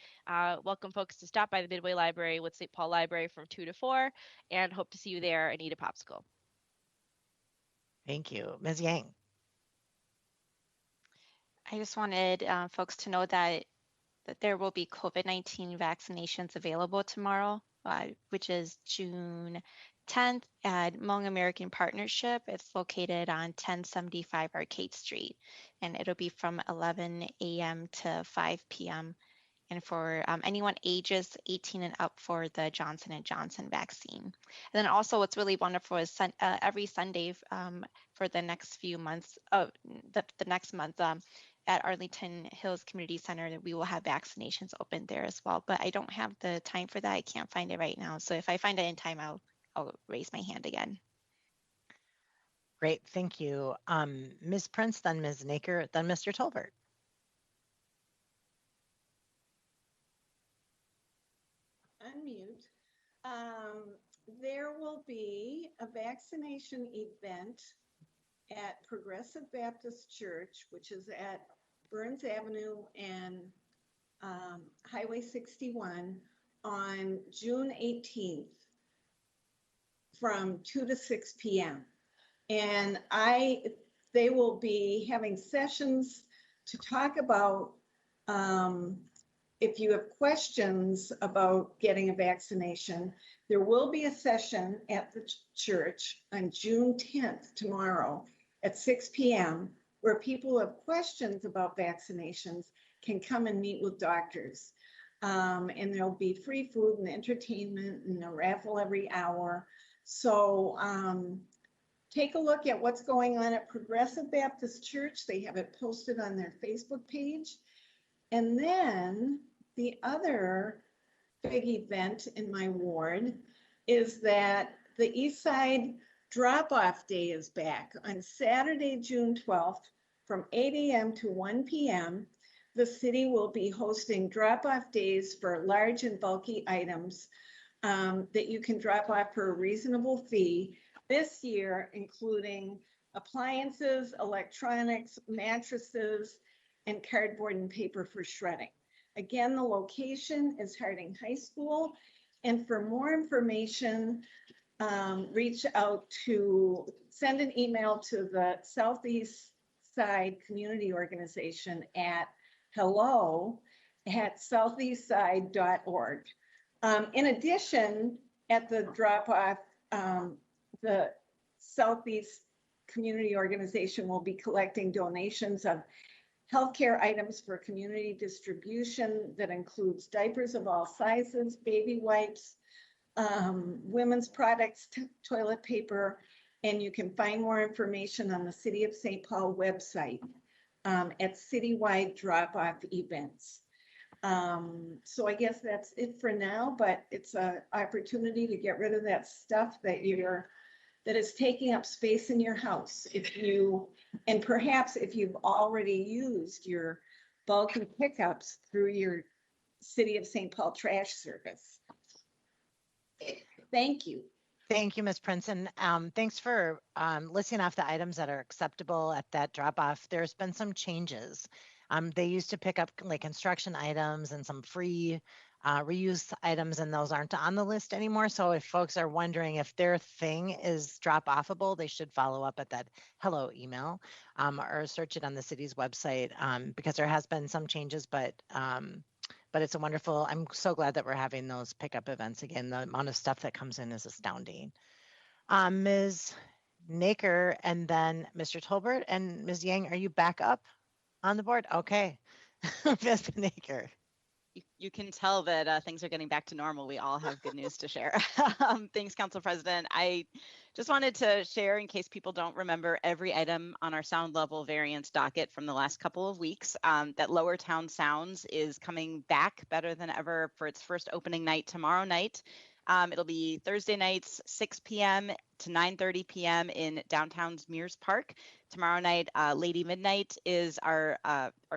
welcome folks to stop by the Midway Library with St. Paul Library from 2 to 4, and hope to see you there and eat a popsicle. Thank you. Ms. Yang. I just wanted folks to know that there will be COVID-19 vaccinations available tomorrow, which is June 10th at Hmong American Partnership. It's located on 1075 Arcade Street, and it'll be from 11 a.m. to 5 p.m. And for anyone ages 18 and up for the Johnson & Johnson vaccine. And then also what's really wonderful is every Sunday for the next few months, the next month, at Arlington Hills Community Center, that we will have vaccinations open there as well. But I don't have the time for that. I can't find it right now. So if I find it in time, I'll raise my hand again. Great, thank you. Ms. Prince, then Ms. Naker, then Mr. Tolbert. Unmute. There will be a vaccination event at Progressive Baptist Church, which is at Burns Avenue and Highway 61 on June 18th from 2 to 6 p.m. And they will be having sessions to talk about if you have questions about getting a vaccination. There will be a session at the church on June 10th, tomorrow, at 6 p.m., where people who have questions about vaccinations can come and meet with doctors. And there'll be free food and entertainment and a raffle every hour. So take a look at what's going on at Progressive Baptist Church. They have it posted on their Facebook page. And then the other big event in my ward is that the East Side Drop-Off Day is back on Saturday, June 12th from 8 a.m. to 1 p.m. The city will be hosting drop-off days for large and bulky items that you can drop off for a reasonable fee this year, including appliances, electronics, mattresses, and cardboard and paper for shredding. Again, the location is Harding High School. And for more information, send an email to the Southeast Side Community Organization at hello@southeastside.org. In addition, at the drop-off, the Southeast Community Organization will be collecting donations of healthcare items for community distribution that includes diapers of all sizes, baby wipes, women's products, toilet paper, and you can find more information on the City of St. Paul website at citywide drop-off events. So I guess that's it for now, but it's an opportunity to get rid of that stuff that is taking up space in your house. And perhaps if you've already used your bulky pickups through your City of St. Paul trash service. Thank you. Thank you, Ms. Prince, and thanks for listing off the items that are acceptable at that drop-off. There's been some changes. They used to pick up like construction items and some free reuse items, and those aren't on the list anymore. So if folks are wondering if their thing is drop-offable, they should follow up at that hello email or search it on the city's website because there has been some changes, but it's I'm so glad that we're having those pickup events again. The amount of stuff that comes in is astounding. Ms. Naker and then Mr. Tolbert and Ms. Yang, are you back up on the board? Okay. Ms. Naker. You can tell that things are getting back to normal. We all have good news to share. Thanks, Council President. I just wanted to share, in case people don't remember, every item on our sound level variance docket from the last couple of weeks, that Lower Town Sounds is coming back better than ever for its first opening night tomorrow night. It'll be Thursday nights, 6 p.m. to 9:30 p.m. in downtown's Mears Park. Tomorrow night, Lady Midnight is our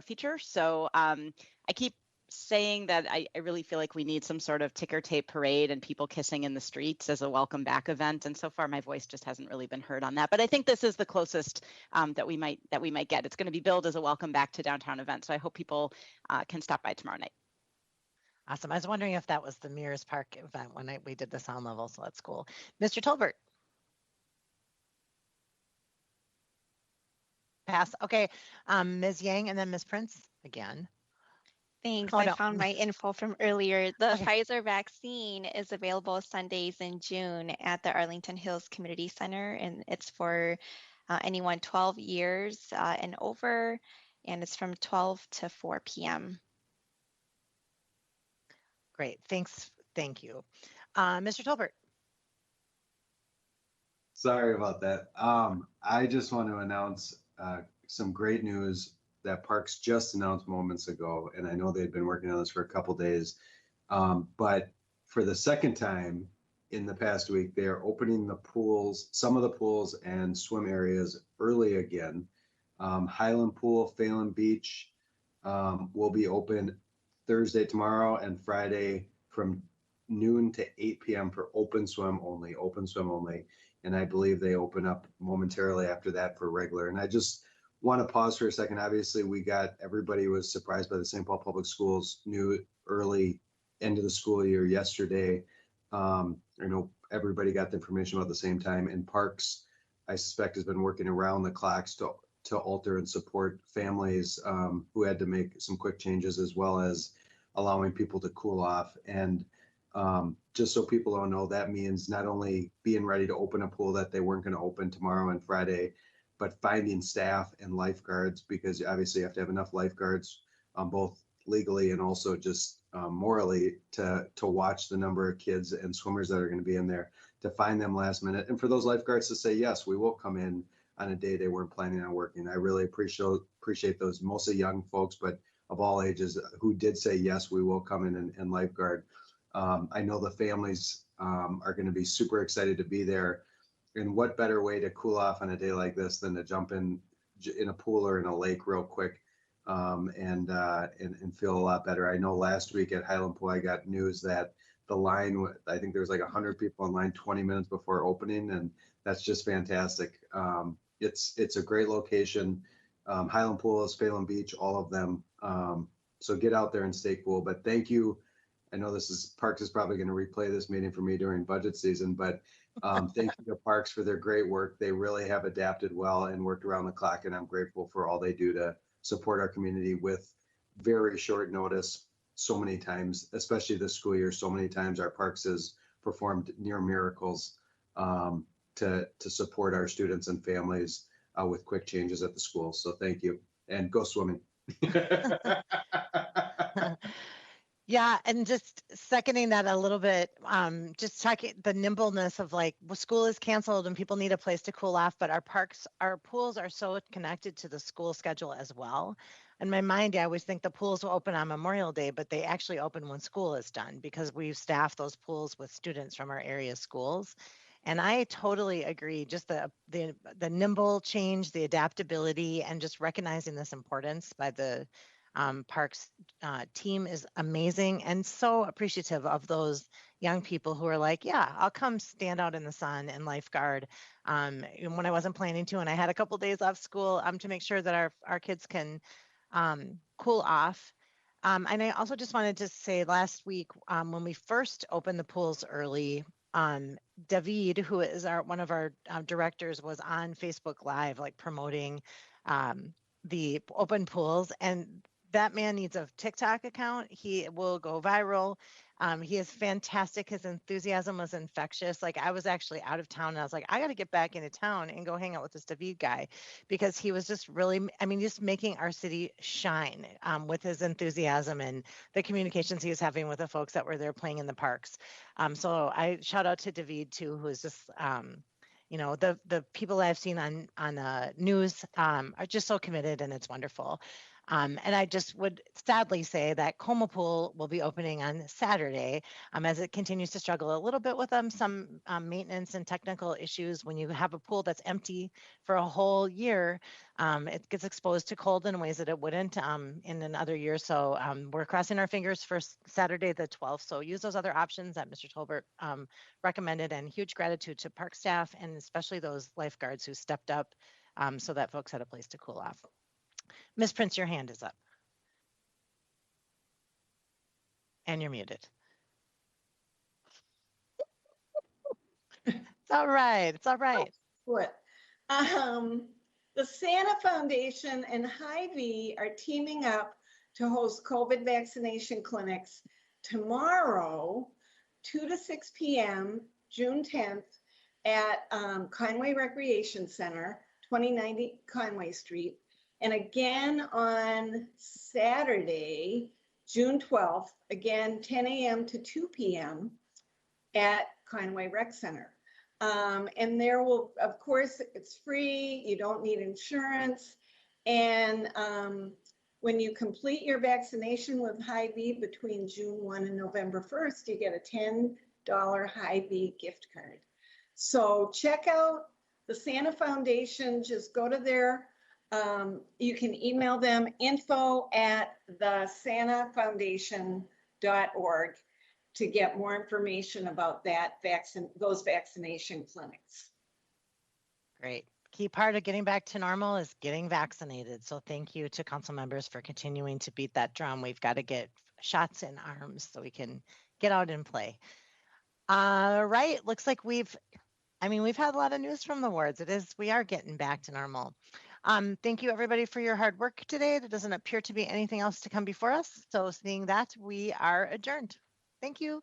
feature. So I keep saying that I really feel like we need some sort of ticker tape parade and people kissing in the streets as a welcome back event. And so far, my voice just hasn't really been heard on that. But I think this is the closest that we might get. It's going to be billed as a welcome back to downtown event. So I hope people can stop by tomorrow night. Awesome. I was wondering if that was the Mears Park event when we did the sound level. So that's cool. Mr. Tolbert. Pass. Okay. Ms. Yang and then Ms. Prince again. Thanks. Oh, I no. found my info from earlier. The Okay. Pfizer vaccine is available Sundays in June at the Arlington Hills Community Center, and it's for anyone 12 years and over, and it's from 12 to 4 p.m. Great. Thanks. Thank you. Mr. Tolbert. Sorry about that. I just want to announce some great news that Parks just announced moments ago, and I know they've been working on this for a couple days. But for the second time in the past week, they are opening the pools, some of the pools and swim areas early again. Highland Pool, Phelan Beach will be open Thursday, tomorrow, and Friday from noon to 8 p.m. for open swim only. And I believe they open up momentarily after that for regular. And I just want to pause for a second. Obviously, everybody was surprised by the St. Paul Public Schools new early end of the school year yesterday. I know everybody got the information about the same time. And Parks, I suspect, has been working around the clocks to alter and support families who had to make some quick changes, as well as allowing people to cool off. And just so people don't know, that means not only being ready to open a pool that they weren't going to open tomorrow and Friday, but finding staff and lifeguards, because obviously you have to have enough lifeguards, both legally and also just morally, to watch the number of kids and swimmers that are going to be in there, to find them last minute. And for those lifeguards to say, yes, we will come in on a day they weren't planning on working. I really appreciate those, mostly young folks, but of all ages, who did say, yes, we will come in and lifeguard. I know the families are going to be super excited to be there. And what better way to cool off on a day like this than to jump in a pool or in a lake real quick and feel a lot better. I know last week at Highland Pool, I got news that the line, I think there was like 100 people in line 20 minutes before opening, and that's just fantastic. It's a great location. Highland Pool, Phelan Beach, all of them. So get out there and stay cool. But thank you. I know Parks is probably going to replay this meeting for me during budget season, but thank you to Parks for their great work. They really have adapted well and worked around the clock, and I'm grateful for all they do to support our community with very short notice. So many times, especially this school year, so many times our Parks has performed near miracles to support our students and families with quick changes at the school. So thank you, and go swimming. Yeah, and just seconding that a little bit, just talking the nimbleness of like, well, school is canceled and people need a place to cool off, but our pools are so connected to the school schedule as well. In my mind, I always think the pools will open on Memorial Day, but they actually open when school is done, because we've staffed those pools with students from our area schools. And I totally agree. Just the nimble change, the adaptability, and just recognizing this importance by the Parks team is amazing, and so appreciative of those young people who are like, yeah, I'll come stand out in the sun and lifeguard and when I wasn't planning to, and I had a couple days off school to make sure that our kids can cool off. And I also just wanted to say, last week when we first opened the pools early, David, who is one of our directors, was on Facebook Live, like promoting the open pools, and that man needs a TikTok account. He will go viral. He is fantastic. His enthusiasm was infectious. Like, I was actually out of town and I was like, I got to get back into town and go hang out with this David guy, because he was just really, just making our city shine with his enthusiasm and the communications he was having with the folks that were there playing in the parks. So I shout out to David too, who is just, the people I've seen on news are just so committed, and it's wonderful. And I just would sadly say that Como Pool will be opening on Saturday, as it continues to struggle a little bit with some maintenance and technical issues. When you have a pool that's empty for a whole year, it gets exposed to cold in ways that it wouldn't in another year. So we're crossing our fingers for Saturday the 12th. So use those other options that Mr. Tolbert recommended, and huge gratitude to park staff and especially those lifeguards who stepped up so that folks had a place to cool off. Ms. Prince, your hand is up. And you're muted. It's all right. It's all right. What? The Santa Foundation and Hy-Vee are teaming up to host COVID vaccination clinics tomorrow, 2 to 6 p.m., June 10th, at Conway Recreation Center, 2090 Conway Street, and again on Saturday, June 12th, again 10 a.m. to 2 p.m. at Conway Rec Center. And there will, of course, it's free, you don't need insurance, and when you complete your vaccination with Hy-Vee between June 1 and November 1st, you get a $10 Hy-Vee gift card. So check out the Santa Foundation, just go to their, you can email them info@thesantafoundation.org to get more information about those vaccination clinics. Great. Key part of getting back to normal is getting vaccinated. So thank you to council members for continuing to beat that drum. We've got to get shots in arms so we can get out and play. All right. Looks like we've had a lot of news from the wards. We are getting back to normal. Thank you everybody for your hard work today. There doesn't appear to be anything else to come before us. So seeing that, we are adjourned. Thank you.